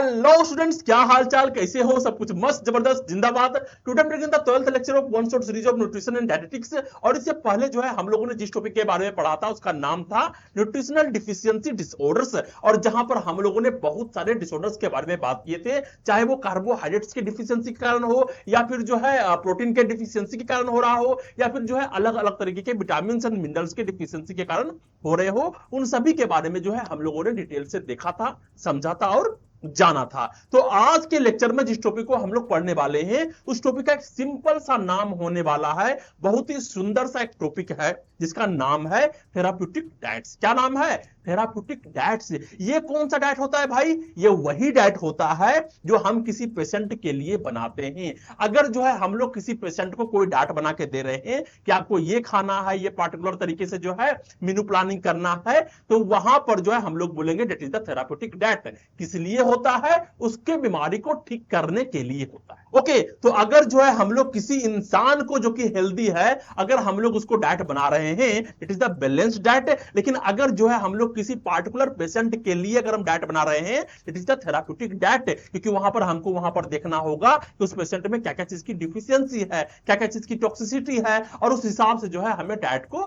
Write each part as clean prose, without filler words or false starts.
Hello students, क्या हाल चाल, कैसे हो? सब कुछ मस्त जबरदस्त जिंदाबाद। Today taking the 12th lecture of one shot series of nutrition and dietetics. और इससे पहले जो है हम लोगों ने जिस टॉपिक के बारे में पढ़ा था उसका नाम था न्यूट्रिशनल डिफिशियंसी डिसऑर्डर्स। और जहां पर हम लोगों ने बहुत सारे डिसऑर्डर्स के बारे में बात किए थे, चाहे वो कार्बोहाइड्रेट्स की डिफिशियंसी के कारण हो, या फिर जो है प्रोटीन के डिफिशियंसी के कारण हो रहा हो, या फिर जो है अलग अलग तरीके के विटामिन एंड मिनरल्स के डिफिशियंसी के कारण हो रहे हो। उन सभी के बारे में जो है हम लोगों ने डिटेल से देखा था, समझा था और जाना था। तो आज के लेक्चर में जिस टॉपिक को हम लोग पढ़ने वाले हैं उस टॉपिक का एक सिंपल सा नाम होने वाला है, बहुत ही सुंदर सा एक टॉपिक है जिसका नाम है थेराप्यूटिक डाइट्स। क्या नाम है? Therapeutic diets. ये कौन सा डाइट होता है भाई? ये वही डाइट होता है जो हम किसी पेशेंट के लिए बनाते हैं। अगर जो है हम लोग किसी पेशेंट को कोई डाइट बना के दे रहे हैं कि आपको ये खाना है, ये पार्टिकुलर तरीके से जो है मेनू प्लानिंग करना है, तो वहां पर जो है हम लोग बोलेंगे that is the therapeutic diet. किस लिए होता है? उसके बीमारी को ठीक करने के लिए होता है। ओके, तो अगर जो है हम लोग किसी इंसान को जो कि हेल्दी है, अगर हम लोग उसको डाइट बना रहे हैं, it is the balanced diet. लेकिन अगर जो है हम लोग किसी पार्टिकुलर पेशेंट के लिए अगर हम डाइट बना रहे हैं, it is the therapeutic diet. क्योंकि वहां पर हमको वहां पर देखना होगा कि उस पेशेंट में क्या क्या चीज की डिफिशियंसी है, क्या क्या चीज की टॉक्सिसिटी है, और उस हिसाब से जो है हमें डाइट को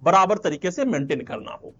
बराबर तरीके से मेंटेन करना होगा।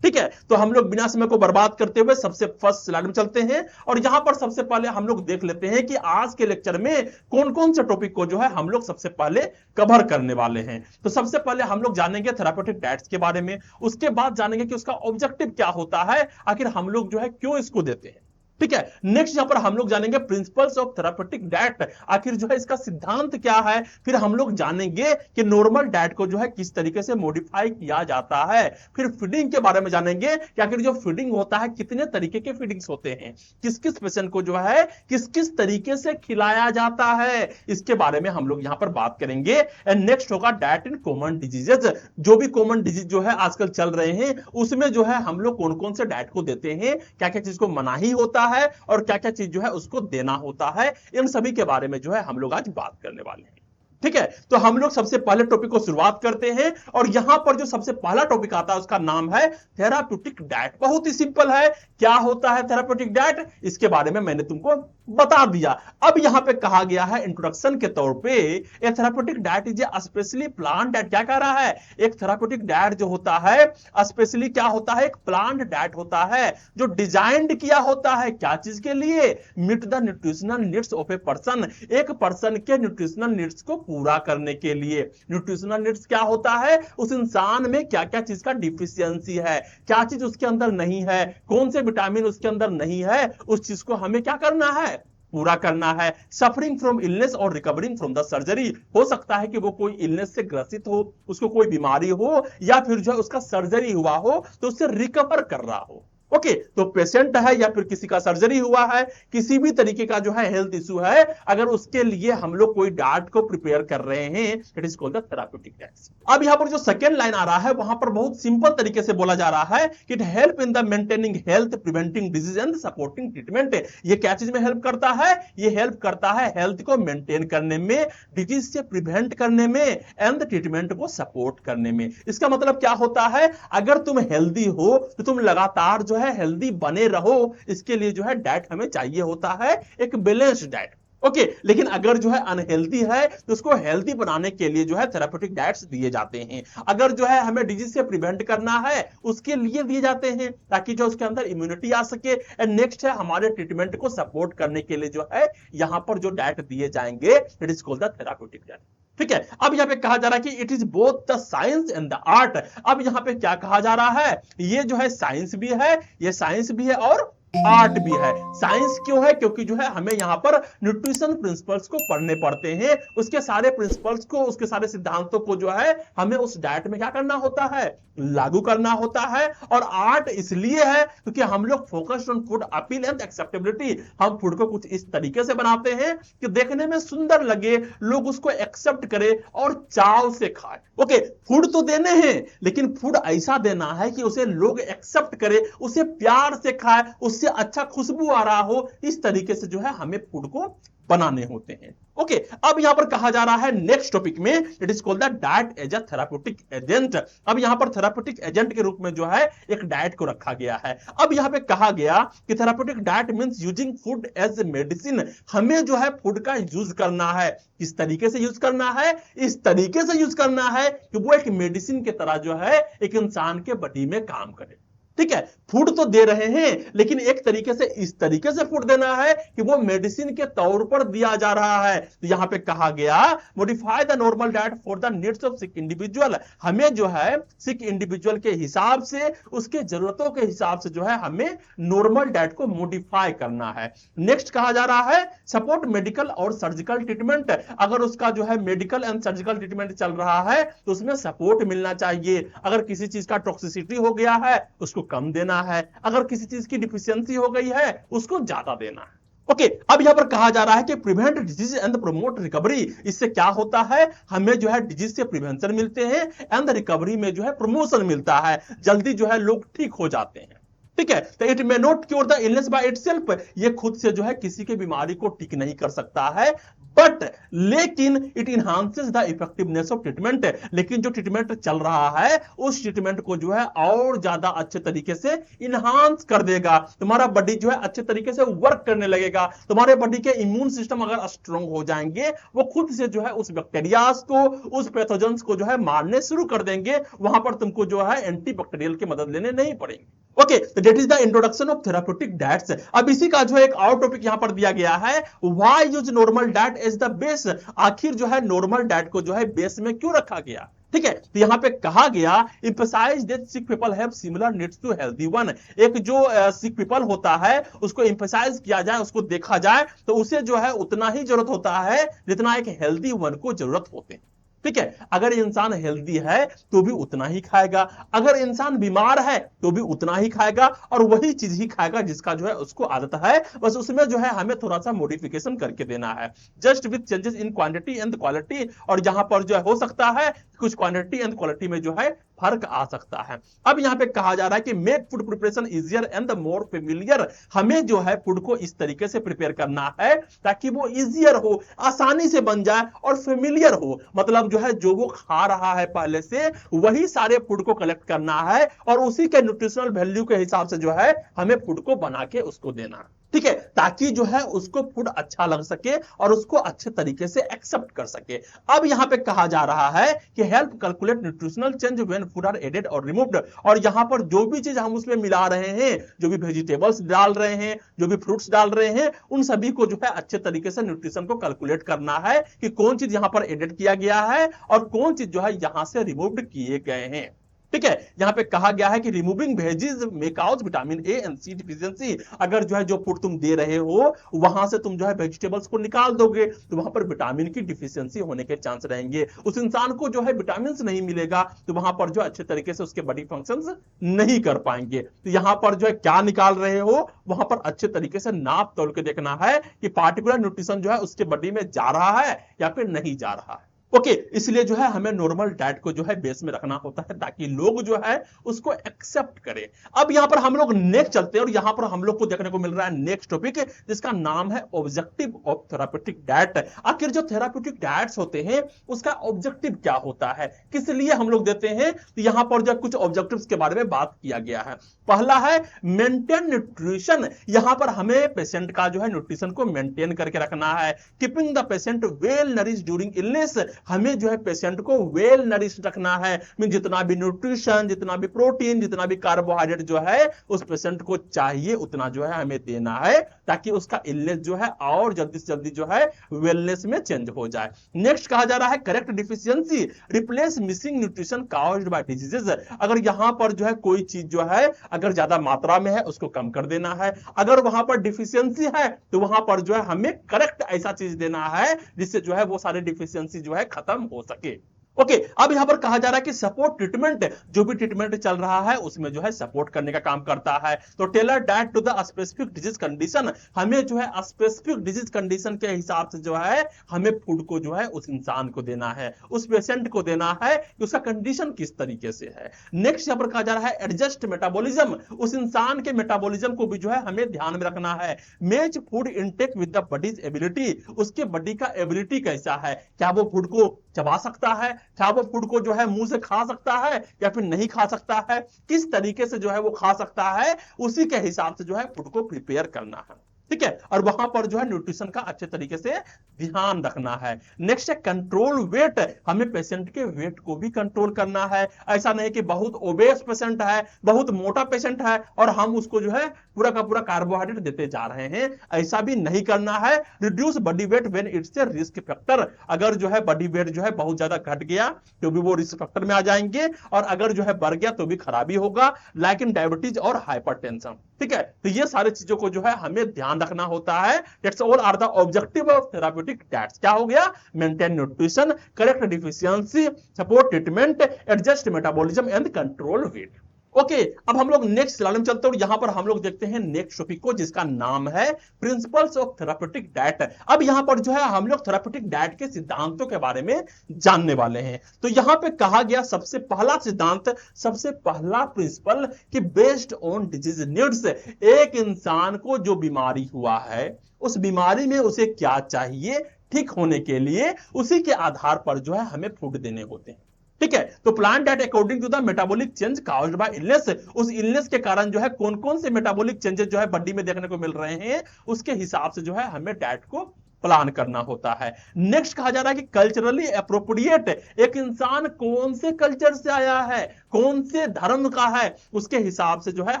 ठीक है, तो हम लोग बिना समय को बर्बाद करते हुए सबसे फर्स्ट स्लाइड में चलते हैं। और यहां पर सबसे पहले हम लोग देख लेते हैं कि आज के लेक्चर में कौन कौन से टॉपिक को जो है हम लोग सबसे पहले कवर करने वाले हैं। तो सबसे पहले हम लोग जानेंगे थेराप्यूटिक डाइट्स के बारे में, उसके बाद जानेंगे कि उसका ऑब्जेक्टिव क्या होता है, आखिर हम लोग जो है क्यों इसको देते हैं। ठीक है, नेक्स्ट यहां पर हम लोग जानेंगे प्रिंसिपल्स ऑफ थेराप्यूटिक डाइट, आखिर जो है इसका सिद्धांत क्या है। फिर हम लोग जानेंगे कि नॉर्मल डाइट को जो है किस तरीके से मॉडिफाई किया जाता है। फिर फीडिंग के बारे में जानेंगे कि आखिर जो फीडिंग होता है कितने तरीके के फीडिंग्स होते हैं, किस किस पेशेंट को जो है किस किस तरीके से खिलाया जाता है, इसके बारे में हम लोग यहां पर बात करेंगे। एंड नेक्स्ट होगा डाइट इन कॉमन डिजीजेज। जो भी कॉमन डिजीज जो है आजकल चल रहे हैं उसमें जो है हम लोग कौन कौन से डाइट को देते हैं, क्या क्या चीज को मनाही होता है और क्या क्या चीज जो है उसको देना होता है, इन सभी के बारे में जो है हम लोग आज बात करने वाले हैं। ठीक है, तो हम लोग सबसे पहले टॉपिक को शुरुआत करते हैं। और यहां पर जो सबसे पहला टॉपिक आता है उसका नाम है थेराप्यूटिक डाइट। बहुत ही सिंपल है, क्या होता है थेराप्यूटिक डाइट, इसके बारे में मैंने तुमको बता दिया। अब यहां पे कहा गया है इंट्रोडक्शन के तौर पे, a therapeutic diet is a specially plant diet. क्या कह रहा है? एक थेराप्यूटिक डाइट जो होता है स्पेशली क्या होता है, एक प्लांट डाइट होता है जो डिजाइंड किया होता है क्या चीज के लिए? Meet the nutritional needs of a person. एक पर्सन के न्यूट्रिशनल नीड्स को पूरा करने के लिए। न्यूट्रिशनल नीड्स क्या होता है? उस इंसान में क्या क्या चीज का डिफिशियंसी है, क्या चीज उसके अंदर नहीं है, कौन से विटामिन उसके अंदर नहीं है, उस चीज को हमें क्या करना है? पूरा करना है। सफरिंग फ्रॉम इलनेस और रिकवरिंग फ्रॉम द सर्जरी। हो सकता है कि वो कोई इलनेस से ग्रसित हो, उसको कोई बीमारी हो, या फिर जो है उसका सर्जरी हुआ हो तो उससे रिकवर कर रहा हो। ओके, तो पेशेंट है या फिर किसी का सर्जरी हुआ है, किसी भी तरीके का जो है हेल्थ इशू है, अगर उसके लिए हम लोग कोई डाइट को प्रिपेयर कर रहे हैं, it is called the therapeutic diet. अब यहां पर जो सेकंड लाइन आ रहा है वहां पर बहुत सिंपल तरीके से बोला जा रहा है कि it help in the maintaining health, preventing disease and supporting treatment. ये क्या चीज में हेल्प करता है? ये हेल्प करता है हेल्थ को मेंटेन करने में, डिजीज से प्रिवेंट करने में, एंड ट्रीटमेंट को सपोर्ट करने में। इसका मतलब क्या होता है? अगर तुम हेल्दी हो तो तुम लगातार जो है हेल्दी बने रहो, इसके लिए जो है डाइट हमें चाहिए होता है, एक बैलेंस्ड डाइट। ओके, लेकिन अगर जो है अनहेल्दी है तो उसको हेल्दी बनाने के लिए जो है थेराप्यूटिक डाइट्स दिए जाते हैं। अगर जो है हमें डिजीज से प्रिवेंट करना है उसके लिए दिए जाते हैं ताकि जो उसके अंदर इम्यूनिटी आ सके। एंड नेक्स्ट है हमारे ट्रीटमेंट को सपोर्ट करने के लिए जो है यहां पर जो डाइट दिए जाएंगे, it is called the therapeutic diet. ठीक है, अब यहां पे कहा जा रहा है कि it is both the science and the art. अब यहां पे क्या कहा जा रहा है? ये जो है साइंस भी है, ये साइंस भी है और आर्ट भी है। साइंस क्यों है? क्योंकि जो है हमें यहां पर न्यूट्रिशन प्रिंसिपल्स को पढ़ने पड़ते हैं, उसके सारे प्रिंसिपल्स को, उसके सारे सिद्धांतों को जो है हमें उस डाइट में क्या करना होता है? लागू करना होता है। और आर्ट इसलिए है क्योंकि हम लोग focused on food appeal and acceptability. हम फूड को कुछ इस तरीके से बनाते हैं कि देखने में सुंदर लगे, लोग उसको एक्सेप्ट करें और चाव से खाएं। ओके, फूड तो देने हैं लेकिन फूड ऐसा देना है कि उसे लोग एक्सेप्ट करें, उसे प्यार से खाएं, उससे अच्छा खुशबू आ रहा हो, इस तरीके से जो है हमें फूड को बनाने होते हैं। ओके, अब यहां पर कहा जा रहा है नेक्स्ट टॉपिक में, it is called the diet as a therapeutic agent. अब यहां पर थेराप्यूटिक एजेंट के रूप में जो है एक डाइट को रखा गया है। अब यहां पे कहा गया कि therapeutic diet means using food as medicine. हमें जो है फूड का यूज करना है। किस तरीके से यूज करना है? इस तरीके से यूज करना है कि वो एक मेडिसिन की तरह जो है एक इंसान के बॉडी में काम करे। ठीक है, फूड तो दे रहे हैं, लेकिन एक तरीके से इस तरीके से फूड देना है कि वो मेडिसिन के तौर पर दिया जा रहा है। तो यहां पे कहा गया modify the normal diet for the needs of sick individual. हमें जो है सिक इंडिविजुअल के हिसाब से, उसके जरूरतों के हिसाब से जो है हमें नॉर्मल डाइट को मॉडिफाई करना है। नेक्स्ट कहा जा रहा है सपोर्ट मेडिकल और सर्जिकल ट्रीटमेंट। अगर उसका जो है मेडिकल एंड सर्जिकल ट्रीटमेंट चल रहा है तो उसमें सपोर्ट मिलना चाहिए। अगर किसी चीज का टॉक्सिसिटी हो गया है उसको कम देना है, अगर किसी चीज की डिफिशियंसी हो गई है उसको ज्यादा देना है। ओके, अब यहां पर कहा जा रहा है कि prevent disease and promote recovery. इससे क्या होता है? हमें जो है डिजीज से प्रिवेंशन मिलते हैं एंड रिकवरी में जो है प्रमोशन मिलता है, जल्दी जो है लोग ठीक हो जाते हैं। ठीक है, तो it may not cure the illness by itself. ये खुद से जो है किसी के बीमारी को ठीक नहीं कर सकता है, बट लेकिन it enhances the effectiveness of treatment. लेकिन जो ट्रीटमेंट चल रहा है उस ट्रीटमेंट को जो है और ज्यादा अच्छे तरीके से इनहांस कर देगा। तुम्हारा बॉडी जो है अच्छे तरीके से वर्क करने लगेगा। तुम्हारे बॉडी के इम्यून सिस्टम अगर स्ट्रांग हो जाएंगे, वो खुद से जो है उस बैक्टीरियाज को, उस पैथोजेंस को जो है मारने शुरू कर देंगे। वहां पर तुमको जो है एंटीबैक्टीरियल की मदद लेने नहीं पड़ेगी। ओके, तो that is the introduction of therapeutic diets. अब इसी का जो है एक और टॉपिक यहां पर दिया गया है, why use normal diet as the base. आखिर जो है नॉर्मल डाइट को जो है बेस में क्यों रखा गया? ठीक है, तो यहां पे कहा गया emphasize that sick people have similar needs to healthy one। एक जो सिक पीपल होता है उसको emphasize किया जाए, उसको देखा जाए तो उसे जो है उतना ही जरूरत होता है जितना एक हेल्दी वन को जरूरत होते हैं। ठीक है, अगर इंसान हेल्दी है तो भी उतना ही खाएगा, अगर इंसान बीमार है तो भी उतना ही खाएगा, और वही चीज ही खाएगा जिसका जो है उसको आदत है। बस उसमें जो है हमें थोड़ा सा मॉडिफिकेशन करके देना है, just with changes in quantity and quality. और यहां पर जो है हो सकता है कुछ क्वांटिटी एंड क्वालिटी में जो है फर्क आ सकता है। अब यहां पे कहा जा रहा है कि make food preparation easier and more familiar. हमें जो है फूड को इस तरीके से प्रिपेयर करना है ताकि वो इजियर हो, आसानी से बन जाए और फेमिलियर हो। मतलब जो है जो वो खा रहा है पहले से वही सारे फूड को कलेक्ट करना है और उसी के न्यूट्रिशनल वैल्यू के हिसाब से जो है हमें फूड को बना के उसको देना। ठीक है, ताकि जो है उसको फूड अच्छा लग सके और उसको अच्छे तरीके से एक्सेप्ट कर सके। अब यहां पे कहा जा रहा है कि help calculate nutritional change when food are added और रिमूव्ड। और यहां पर जो भी चीज हम उसमें मिला रहे हैं, जो भी वेजिटेबल्स डाल रहे हैं, जो भी फ्रूट्स डाल रहे हैं, उन सभी को जो है अच्छे तरीके से न्यूट्रिशन को कैलकुलेट करना है कि कौन चीज यहां पर एडेड किया गया है और कौन चीज जो है यहां से रिमूव्ड किए गए हैं। ठीक है, यहां पे कहा गया है कि removing veggies may cause vitamin A and C deficiency. अगर जो है जो फूड तुम दे रहे हो वहां से तुम जो है वेजिटेबल्स को निकाल दोगे तो वहां पर विटामिन की डिफिशियंसी होने के चांस रहेंगे। उस इंसान को जो है विटामिन नहीं मिलेगा तो वहां पर जो अच्छे तरीके से उसके बॉडी फंक्शंस नहीं कर पाएंगे। तो यहां पर जो है क्या निकाल रहे हो वहां पर अच्छे तरीके से नाप तोल के देखना है कि पार्टिकुलर न्यूट्रिशन जो है उसके बॉडी में जा रहा है या फिर नहीं जा रहा है। ओके, इसलिए जो है हमें नॉर्मल डाइट को जो है बेस में रखना होता है ताकि लोग जो है उसको एक्सेप्ट करें। अब यहां पर हम लोग नेक्स्ट चलते हैं और यहां पर हम लोग को देखने को मिल रहा है नेक्स्ट टॉपिक जिसका नाम है ऑब्जेक्टिव ऑफ थेराप्यूटिक डाइट। आखिर जो थेराप्यूटिक डाइट्स होते हैं उसका ऑब्जेक्टिव क्या होता है, किस लिए हम लोग देते हैं, तो यहां पर जो कुछ ऑब्जेक्टिव्स के बारे में बात किया गया है। पहला है मेंटेन न्यूट्रिशन। यहां पर हमें पेशेंट का जो है न्यूट्रिशन को मेंटेन करके रखना है। Keeping the patient well nourished during illness. हमें जो है पेशेंट को वेल नरिश्ड रखना है, जितना भी न्यूट्रिशन, जितना भी प्रोटीन, जितना भी कार्बोहाइड्रेट जो है उस पेशेंट को चाहिए उतना जो है हमें देना है ताकि उसका इलनेस जो है और जल्दी से जल्दी जो है वेलनेस में चेंज हो जाए। नेक्स्ट कहा जा रहा है correct deficiency, replace missing nutrition caused by diseases. अगर यहां पर जो है कोई चीज जो है अगर ज्यादा मात्रा में है उसको कम कर देना है, अगर वहां पर डिफिशियंसी है तो वहां पर जो है हमें करेक्ट ऐसा चीज देना है जिससे जो है वो सारे डिफिशियंसी जो है खत्म हो सके। ओके, अब यहां पर कहा जा रहा है कि सपोर्ट ट्रीटमेंट, जो भी ट्रीटमेंट चल रहा है उसमें जो है सपोर्ट करने का काम करता है। तो tailor diet to the specific disease condition, हमें जो है स्पेसिफिक डिजीज कंडीशन के हिसाब से जो है हमें फूड को जो है उस इंसान को देना है, उस पेशेंट को देना है कि उसका कंडीशन किस तरीके से है। नेक्स्ट यहां पर कहा जा रहा है एडजस्ट मेटाबॉलिज्म, उस इंसान के मेटाबॉलिज्म को भी जो है हमें ध्यान में रखना है। Match food intake with the bodies ability, उसके बॉडी का एबिलिटी कैसा है, क्या वो फूड को चबा सकता है, क्या वो फूड को जो है मुंह से खा सकता है या फिर नहीं खा सकता है, किस तरीके से जो है वो खा सकता है, उसी के हिसाब से जो है फूड को प्रिपेयर करना है। ठीक है, और वहां पर जो है न्यूट्रिशन का अच्छे तरीके से ध्यान रखना है। नेक्स्ट है कंट्रोल वेट, हमें पेशेंट के वेट को भी कंट्रोल करना है। ऐसा नहीं कि बहुत ओबेस पेशेंट है, बहुत मोटा पेशेंट है और हम उसको जो है पूरा का पूरा कार्बोहाइड्रेट देते जा रहे हैं, ऐसा भी नहीं करना है। Reduce body weight when it's a risk factor, अगर जो है बॉडी वेट जो है बहुत ज्यादा घट गया तो भी वो रिस्क फैक्टर में आ जाएंगे, और अगर जो है बढ़ गया तो भी खराबी होगा, लाइक इन डायबिटीज और हाइपरटेंशन। ठीक है, तो ये सारी चीजों को जो है हमें ध्यान रखना होता है। That's all are the objective of therapeutic diets. क्या हो गया, maintain nutrition, correct deficiency, support treatment, adjust metabolism and control weight. Okay, अब हम लोग नेक्स्ट स्लाइड में चलते हैं और यहां पर हम लोग देखते हैं नेक्स्ट टॉपिक को, जिसका नाम है प्रिंसिपल्स ऑफ थेराप्यूटिक डाइट। अब यहां पर जो है हम लोग थेराप्यूटिक डाइट के सिद्धांतों के बारे में जानने वाले हैं। तो यहां पे कहा गया सबसे पहला सिद्धांत, सबसे पहला प्रिंसिपल कि बेस्ड ऑन डिजीज नीड्स, एक इंसान को जो बीमारी हुआ है उस बीमारी में उसे क्या चाहिए ठीक होने के लिए, उसी के आधार पर जो है हमें फूड देने होते हैं। ठीक है, तो plan diet according to the metabolic change caused by illness, उस इलनेस के कारण जो है कौन कौन से मेटाबॉलिक चेंजेस जो है बॉडी में देखने को मिल रहे हैं, उसके हिसाब से जो है हमें डाइट को प्लान करना होता है। नेक्स्ट कहा जा रहा है कि कल्चरली अप्रोप्रिएट, एक इंसान कौन से कल्चर से आया है, कौन से धर्म का है, उसके हिसाब से जो है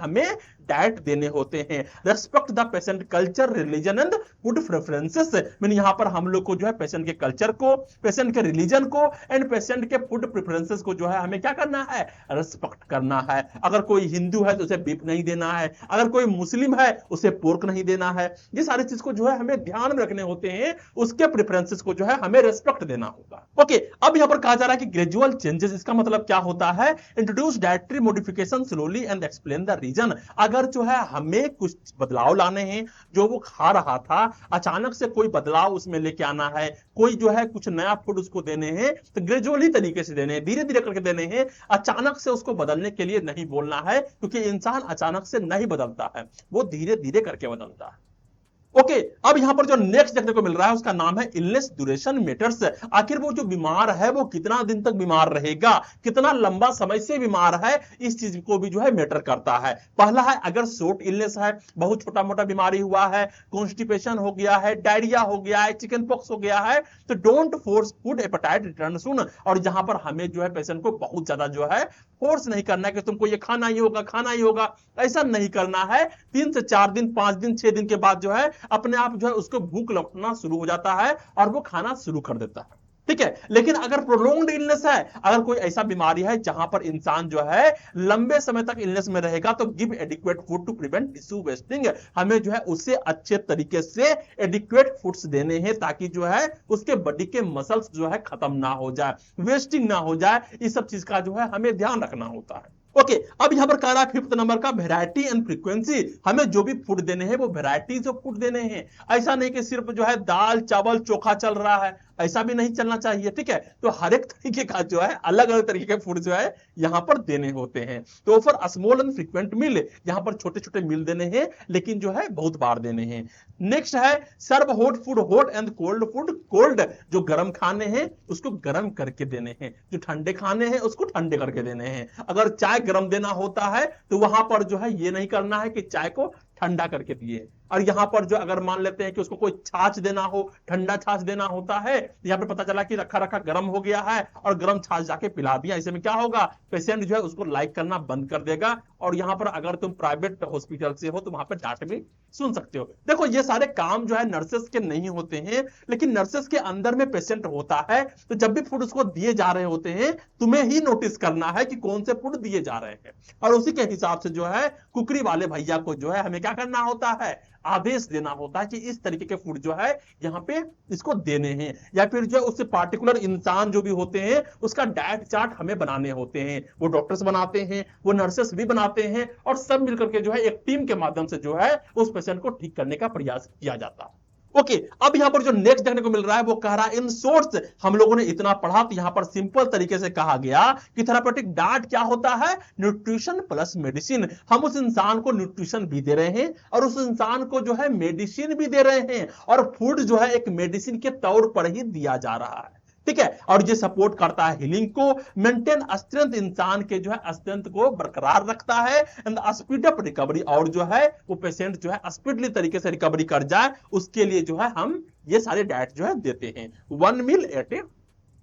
हमें डाइट देने होते हैं। Respect the patient culture, religion and food preferences, मैंने यहां पर हम लोग को जो है पेशेंट के कल्चर को, पेशेंट के रिलीजन को एंड पेशेंट के फूड प्रेफरेंसेस को जो है हमें क्या करना है, रेस्पेक्ट करना है। अगर कोई हिंदू है तो उसे बीफ नहीं देना है, अगर कोई मुस्लिम है उसे पोर्क नहीं देना है। ये सारी चीज को जो है हमें ध्यान में रखने होते हैं, उसके प्रेफरेंसेस को जो है हमें रेस्पेक्ट देना होगा। ओके, अब यहां पर कहा जा रहा है कि ग्रेजुअल चेंजेस, इसका मतलब क्या होता है, introduce dietary modification slowly and explain the reason. अगर जो है हमें कुछ बदलाव लाने हैं, जो वो खा रहा था अचानक से कोई बदलाव उसमें लेके आना है, कोई जो है कुछ नया फूड उसको देने हैं, तो ग्रेजुअली तरीके से देने हैं, धीरे धीरे करके देने हैं। अचानक से उसको बदलने के लिए नहीं बोलना है, क्योंकि इंसान अचानक से नहीं बदलता है, वो धीरे धीरे करके बदलता है। ओके, अब यहां पर जो नेक्स्ट देखने को मिल रहा है उसका नाम है इलनेस ड्यूरेशन मैटर्स। आखिर वो जो बीमार है वो कितना दिन तक बीमार रहेगा, कितना लंबा समय से बीमार है, इस चीज को भी जो है मैटर करता है। पहला है, अगर शॉर्ट इलनेस है, बहुत छोटा मोटा बीमारी हुआ है, कॉन्स्टिपेशन हो गया है, डायरिया हो गया है, चिकन पॉक्स हो गया है, तो don't force food appetite return soon. और यहां पर हमें जो है पेशेंट को बहुत ज्यादा जो है फोर्स नहीं करना है कि तुमको ये खाना ही होगा, खाना ही होगा, ऐसा नहीं करना है। 3 से 4 दिन, 5 दिन, 6 दिन के बाद जो है अपने आप जो है उसको भूख लौटना शुरू हो जाता है और वो खाना शुरू कर देता है। ठीक है, लेकिन अगर प्रोलॉन्ग्ड इलनेस है, अगर कोई ऐसा बीमारी है जहां पर इंसान जो है लंबे समय तक इलनेस में रहेगा, तो give adequate food to prevent tissue wasting. हमें जो है उसे अच्छे तरीके से एडिक्वेट फूड्स देने हैं, ताकि जो है उसके बॉडी के मसल्स जो है खत्म ना हो जाए, वेस्टिंग ना हो जाए। इस सब चीज का जो है हमें ध्यान रखना होता है। ओके, अब यहां पर कह रहा है 5th नंबर का वेराइटी एंड फ्रीक्वेंसी। हमें जो भी फूड देने हैं वो वेराइटीज ऑफ फूड देने हैं। ऐसा नहीं कि सिर्फ जो है दाल चावल चोखा चल रहा है, ऐसा भी नहीं चलना चाहिए। ठीक है, तो हर एक तरीके का जो है अलग अलग तरीके के फूड जो है यहां पर देने होते हैं। तो फॉर स्मॉल एंड फ्रीक्वेंट मील, यहां पर छोटे छोटे मील देने हैं, लेकिन जो है बहुत बार देने हैं। नेक्स्ट है serve hot food hot and cold food cold. जो गर्म खाने हैं उसको गर्म करके देने हैं, जो ठंडे खाने हैं उसको ठंडे करके देने हैं। अगर चाय गर्म देना होता है तो वहां पर जो है ये नहीं करना है कि चाय को ठंडा करके दिए। और यहां पर जो अगर मान लेते हैं कि उसको कोई छाछ देना हो, ठंडा छाछ देना होता है, यहां पे पता चला कि रखा रखा गर्म हो गया है और गर्म छाछ जाके पिला दिया, ऐसे में क्या होगा, पेशेंट जो है उसको लाइक करना बंद कर देगा। और यहां पर अगर तुम प्राइवेट हॉस्पिटल से हो तो वहां पर डांट भी सुन सकते हो। देखो ये सारे काम जो है नर्सेस के नहीं होते हैं, लेकिन नर्सेस के अंदर में पेशेंट होता है, तो जब भी फूड उसको दिए जा रहे होते हैं तुम्हें ही नोटिस करना है कि कौन से फूड दिए जा रहे हैं, और उसी के हिसाब से जो है कुकरी वाले भैया को जो है हमें क्या करना होता है, आदेश देना होता है कि इस तरीके के फूड जो है यहाँ पे इसको देने हैं, या फिर जो उससे पार्टिकुलर इंसान जो भी होते हैं उसका डाइट चार्ट हमें बनाने होते हैं। वो डॉक्टर्स बनाते हैं, वो नर्सेस भी बनाते हैं, और सब मिलकर के जो है एक टीम के माध्यम से जो है उस पेशेंट को ठीक करने का प्रयास किया जाता है। ओके, अब यहां पर जो नेक्स्ट देखने को मिल रहा है वो कह रहा है इन शॉर्ट्स हम लोगों ने इतना पढ़ा तो यहां पर सिंपल तरीके से कहा गया कि थेरापेटिक डाइट क्या होता है, न्यूट्रिशन प्लस मेडिसिन। हम उस इंसान को न्यूट्रिशन भी दे रहे हैं और उस इंसान को जो है मेडिसिन भी दे रहे हैं, और फूड जो है एक मेडिसिन के तौर पर ही दिया जा रहा है, ठीक है। और ये सपोर्ट करता है हीलिंग को, मेंटेन स्ट्रेंथ, इंसान के जो है स्ट्रेंथ को बरकरार रखता है, एंड स्पीड अप रिकवरी, और जो है वो पेशेंट जो है स्पीडली तरीके से रिकवरी कर जाए उसके लिए जो है हम ये सारे डाइट जो है देते हैं, 1 मील एट ए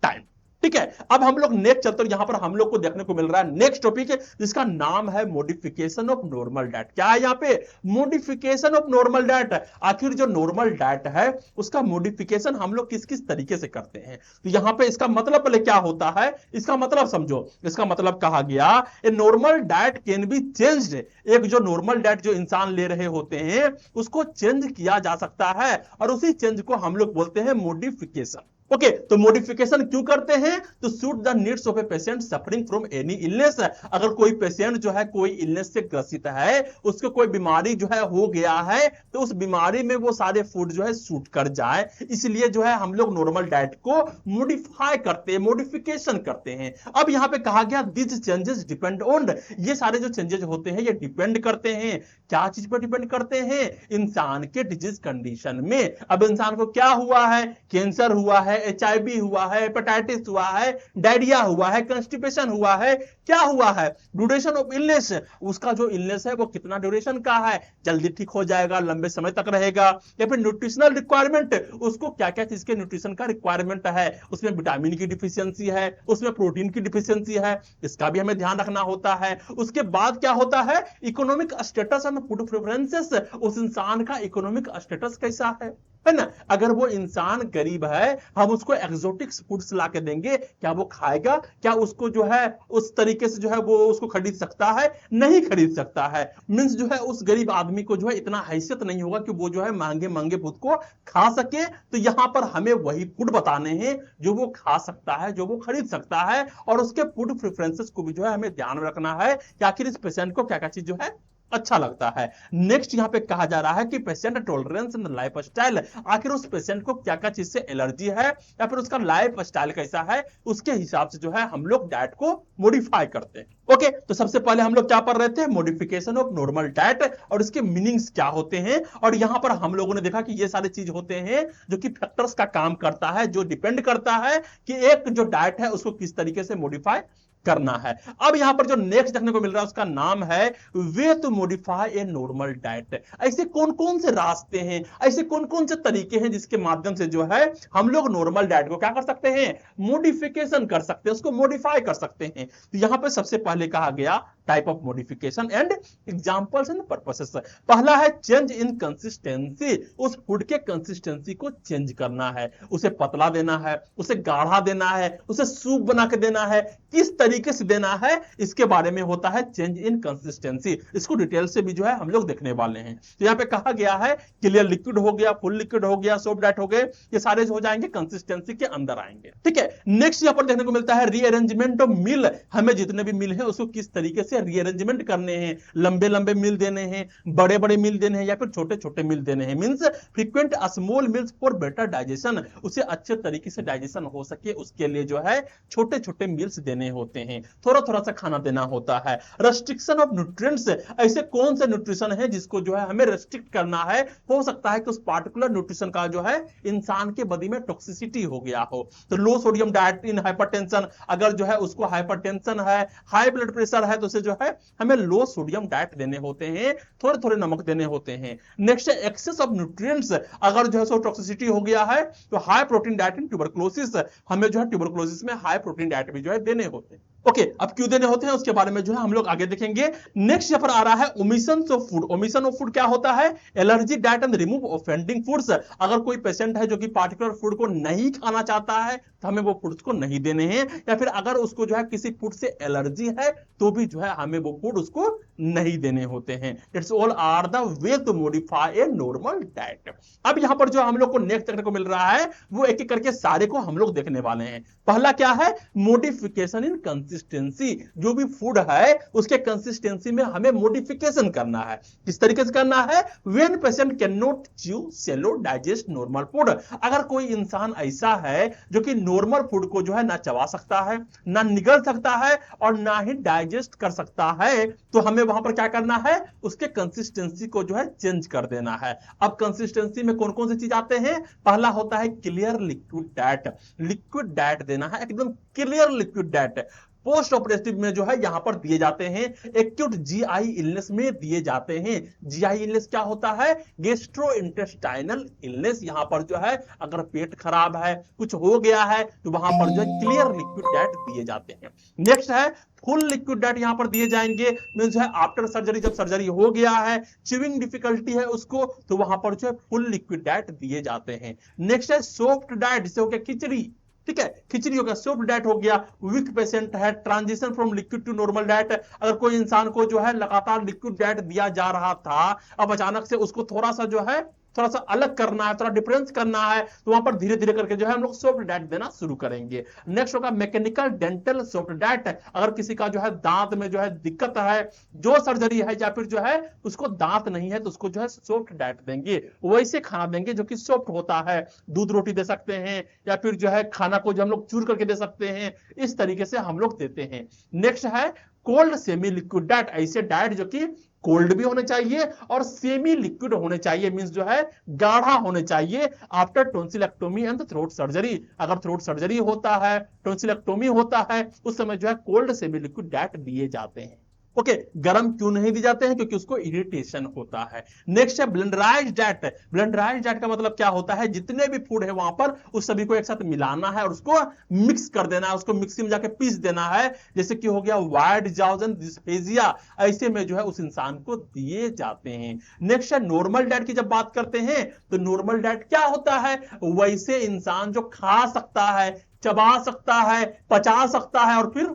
टाइम, ठीक है। अब हम लोग नेक्स्ट चलते हैं, यहां पर हम लोग को देखने को मिल रहा है नेक्स्ट टॉपिक जिसका नाम है मॉडिफिकेशन ऑफ नॉर्मल डाइट। क्या है यहाँ पे, मॉडिफिकेशन ऑफ नॉर्मल डाइट। आखिर जो नॉर्मल डाइट है उसका मॉडिफिकेशन हम लोग किस किस तरीके से करते हैं, तो यहां पे इसका मतलब पहले क्या होता है, इसका मतलब समझो। इसका मतलब कहा गया ए normal diet can be changed, एक जो नॉर्मल डाइट जो इंसान ले रहे होते हैं उसको चेंज किया जा सकता है, और उसी चेंज को हम लोग बोलते हैं मॉडिफिकेशन। ओके, तो मॉडिफिकेशन क्यों करते हैं, तो suit the needs of a patient suffering from any illness. अगर कोई पेशेंट जो है कोई इलनेस से ग्रसित है, उसको कोई बीमारी जो है हो गया है, तो उस बीमारी में वो सारे फूड जो है सूट कर जाए, इसलिए जो है हम लोग नॉर्मल डाइट को मॉडिफाई करते हैं, मॉडिफिकेशन करते हैं। अब यहां पे कहा गया दिस चेंजेस डिपेंड ऑन, ये सारे जो चेंजेस होते हैं ये डिपेंड करते हैं, क्या चीज पर डिपेंड करते हैं, इंसान के डिजीज कंडीशन में। अब इंसान को क्या हुआ है, कैंसर हुआ है, HIV हुआ है, हेपेटाइटिस हुआ है, डायरिया हुआ है, कंस्टिपेशन हुआ है, क्या हुआ है, ड्यूरेशन ऑफ इलनेस, उसका जो इलनेस है वो कितना ड्यूरेशन का है, जल्दी ठीक हो जाएगा, लंबे समय तक रहेगा, या फिर न्यूट्रिशनल रिक्वायरमेंट, उसको क्या क्या चीज के न्यूट्रिशन का रिक्वायरमेंट है, उसमें विटामिन की डिफिशियंसी है, उसमें प्रोटीन की डिफिशियंसी है, इसका भी हमें ध्यान रखना होता है। उसके बाद क्या होता है, economic status and food preferences, उस इंसान का इकोनॉमिक स्टेटस कैसा है ना। अगर वो इंसान गरीब है, हम उसको एक्सोटिक्स फूड्स ला के देंगे, क्या वो खाएगा, क्या उसको जो है उस तरीके से जो है वो उसको खरीद सकता है, नहीं खरीद सकता है। मींस जो है उस गरीब आदमी को जो है इतना हैसियत नहीं होगा कि वो जो है महंगे महंगे फूड को खा सके। तो यहां पर हमें वही फूड बताने हैं जो वो खा सकता है, जो वो खरीद सकता है, और उसके फूड प्रेफरेंसेस को भी जो है हमें ध्यान रखना है कि आखिर इस पेशेंट को क्या क्या चीज जो है अच्छा लगता है। नेक्स्ट यहां पे कहा जा रहा है कि patient tolerance and life style, आखिर उस पेशेंट को क्या क्या चीज से एलर्जी है या फिर उसका लाइफ स्टाइल कैसा है, उसके हिसाब से जो है हम लोग डाइट को मॉडिफाई करते हैं। ओके, तो सबसे पहले हम लोग क्या पढ़ रहे थे, मॉडिफिकेशन ऑफ नॉर्मल डाइट और इसके मीनिंग्स क्या होते हैं। और यहां पर हम लोगों ने देखा कि ये सारे चीज होते हैं जो कि फैक्टर्स का काम करता है, जो डिपेंड करता है कि एक जो डाइट है उसको किस तरीके से मॉडिफाई करना है। अब यहां पर जो नेक्स्ट देखने को मिल रहा है उसका नाम है way to modify a normal diet. ऐसे कौन कौन से रास्ते हैं, ऐसे कौन कौन से तरीके हैं जिसके माध्यम से जो है हम लोग नॉर्मल डाइट को क्या कर सकते हैं, मॉडिफिकेशन कर सकते हैं, उसको मॉडिफाई कर सकते हैं। तो यहां पर सबसे पहले कहा गया type of modification and examples and purposes. पहला है चेंज इन कंसिस्टेंसी, उस फूड के कंसिस्टेंसी को चेंज करना है, उसे पतला देना है, उसे गाढ़ा देना है, उसे सूप बना के देना है, किस तरीके से देना है, इसके बारे में होता है चेंज इन कंसिस्टेंसी। इसको डिटेल से भी जो है हम लोग देखने वाले हैं। तो यहाँ पे कहा गया है क्लियर लिक्विड हो गया, फुल लिक्विड हो गया, सोप डाइट हो गए, ये सारे हो जाएंगे कंसिस्टेंसी के अंदर आएंगे, ठीक है। नेक्स्ट यहाँ पर देखने को मिलता है रीअरेंजमेंट ऑफ मील, हमें जितने भी मील है उसको किस तरीके से रीअरेंजमेंट करने हैं, लंबे लंबे मील देने हैं, बड़े बड़े मील देने हैं, या फिर छोटे छोटे मील देने हैं। Means frequent small meals for better digestion, उसे अच्छे तरीके से डाइजेशन हो सके उसके लिए जो है छोटे छोटे मील्स देने होते हैं, थोड़ा थोड़ा सा खाना देना होता है। रेस्ट्रिक्शन ऑफ न्यूट्रिएंट्स, ऐसे कौन से न्यूट्रिशन है जिसको जो है हमें रेस्ट्रिक्ट करना है, हो सकता है कि उस पार्टिकुलर न्यूट्रिशन का जो है इंसान के बॉडी में टॉक्सिसिटी हो गया हो। तो लो सोडियम डाइट इन हाइपरटेंशन, अगर जो है उसको हाइपरटेंशन है, हाई ब्लड प्रेशर है, तो उसे जो है हमें लो सोडियम डाइट देने होते हैं, थोड़े थोड़े नमक देने होते हैं। नेक्स्ट है एक्सेस ऑफ न्यूट्रिएंट्स, अगर जो है सो टॉक्सिसिटी हो गया है तो हाई प्रोटीन डाइट इन ट्यूबरकुलोसिस, हमें जो है ट्यूबरकुलोसिस में हाई प्रोटीन डाइट भी जो है देने होते हैं। ओके, अब क्यों देने होते हैं उसके बारे में जो है हम लोग आगे देखेंगे। नेक्स्ट यहाँ पर आ रहा है omission of food. Omission of food क्या होता है? Allergy diet and remove offending foods. अगर कोई पेशेंट है जो कि पार्टिकुलर फूड को नहीं खाना चाहता है तो हमें वो फूड्स को नहीं देने हैं, या फिर अगर उसको जो है किसी फूड से एलर्जी है तो भी जो है हमें वो फूड उसको नहीं देने होते हैं। It's all are the way to modify a normal diet. अब यहां पर जो हम लोग को नेक्स्ट देखने को मिल रहा है वो एक एक करके सारे को हम लोग देखने वाले हैं। पहला क्या है? Modification in consistency. जो भी फूड है उसके कंसिस्टेंसी में हमें मॉडिफिकेशन करना है। किस तरीके से करना है? When patient can not chew swallow digest normal food. अगर कोई इंसान ऐसा है जो कि नॉर्मल फूड को जो है ना चबा सकता है, ना निगल सकता है और ना ही डाइजेस्ट कर सकता है, तो हमें वहां पर क्या करना है? उसके कंसिस्टेंसी को जो है चेंज कर देना है। अब कंसिस्टेंसी में कौन कौन सी चीज आते हैं? पहला होता है clear liquid diet. Liquid diet देना है, एकदम clear liquid diet. Post operative में जो है यहां पर दिए जाते हैं, एक्यूट जीआई इलनेस में दिए जाते हैं। जीआई इलनेस क्या होता है? Gastro intestinal illness. यहां पर जो है अगर पेट खराब है, कुछ हो गया है, तो वहां पर जो है क्लियर लिक्विड डाइट दिए जाते हैं। नेक्स्ट है फुल लिक्विड डाइट। यहां पर दिए जाएंगे मींस है आफ्टर सर्जरी, जब सर्जरी हो गया है, च्यूइंग डिफिकल्टी है उसको, तो वहां पर जो है फुल लिक्विड डाइट दिए जाते हैं। नेक्स्ट है सॉफ्ट डाइट, जिसे हो गया खिचड़ी। ठीक है, खिचड़ी हो गया, सॉफ्ट डाइट हो गया। वीक पेशेंट है, transition from liquid to normal diet. अगर कोई इंसान को जो है लगातार लिक्विड डाइट दिया जा रहा था, अब अचानक से उसको थोड़ा सा जो है थोड़ा सा अलग करना है, थोड़ा डिफरेंस करना है, तो वहां पर धीरे धीरे करके जो है हम लोग सॉफ्ट डाइट देना शुरू करेंगे। नेक्स्ट होगा मैकेनिकल डेंटल सॉफ्ट डाइट। अगर किसी का जो है दांत में जो है दिक्कत है, जो सर्जरी है, या फिर जो है उसको दांत नहीं है, तो उसको जो है सॉफ्ट डाइट देंगे, वैसे खाना देंगे जो कि सॉफ्ट होता है। दूध रोटी दे सकते हैं, या फिर जो है खाना को जो हम लोग चूर करके दे सकते हैं, इस तरीके से हम लोग देते हैं। नेक्स्ट है कोल्ड सेमी लिक्विड डाइट। ऐसे डाइट जो कि कोल्ड भी होने चाहिए और सेमी लिक्विड होने चाहिए, मींस जो है गाढ़ा होने चाहिए। आफ्टर टोंसिलेक्टोमी एंड थ्रोट सर्जरी, अगर थ्रोट सर्जरी होता है, टोंसिलेक्टोमी होता है, उस समय जो है कोल्ड सेमी लिक्विड डाइट दिए जाते हैं। ओके, गरम क्यों नहीं दी जाते हैं? क्योंकि उसको इरिटेशन होता है। नेक्स्ट है ब्लेंडराइज्ड डाइट। ब्लेंडराइज्ड डाइट का मतलब क्या होता है? जितने भी फूड है वहां पर उस सभी को एक साथ मिलाना है और उसको मिक्स कर देना है, उसको मिक्सी में जाके पीस देना है। जैसे कि हो गया वाइड जाउजन डिस्फेजिया, ऐसे में जो है उस इंसान को दिए जाते हैं। नेक्स्ट है नॉर्मल डाइट की जब बात करते हैं तो नॉर्मल डाइट क्या होता है? वैसे इंसान जो खा सकता है, चबा सकता है, पचा सकता है, और फिर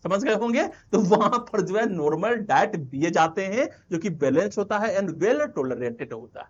समझ गए होंगे, तो वहां पर जो है नॉर्मल डाइट दिए जाते हैं जो कि बैलेंस होता है एंड वेल टॉलरेटेड होता है।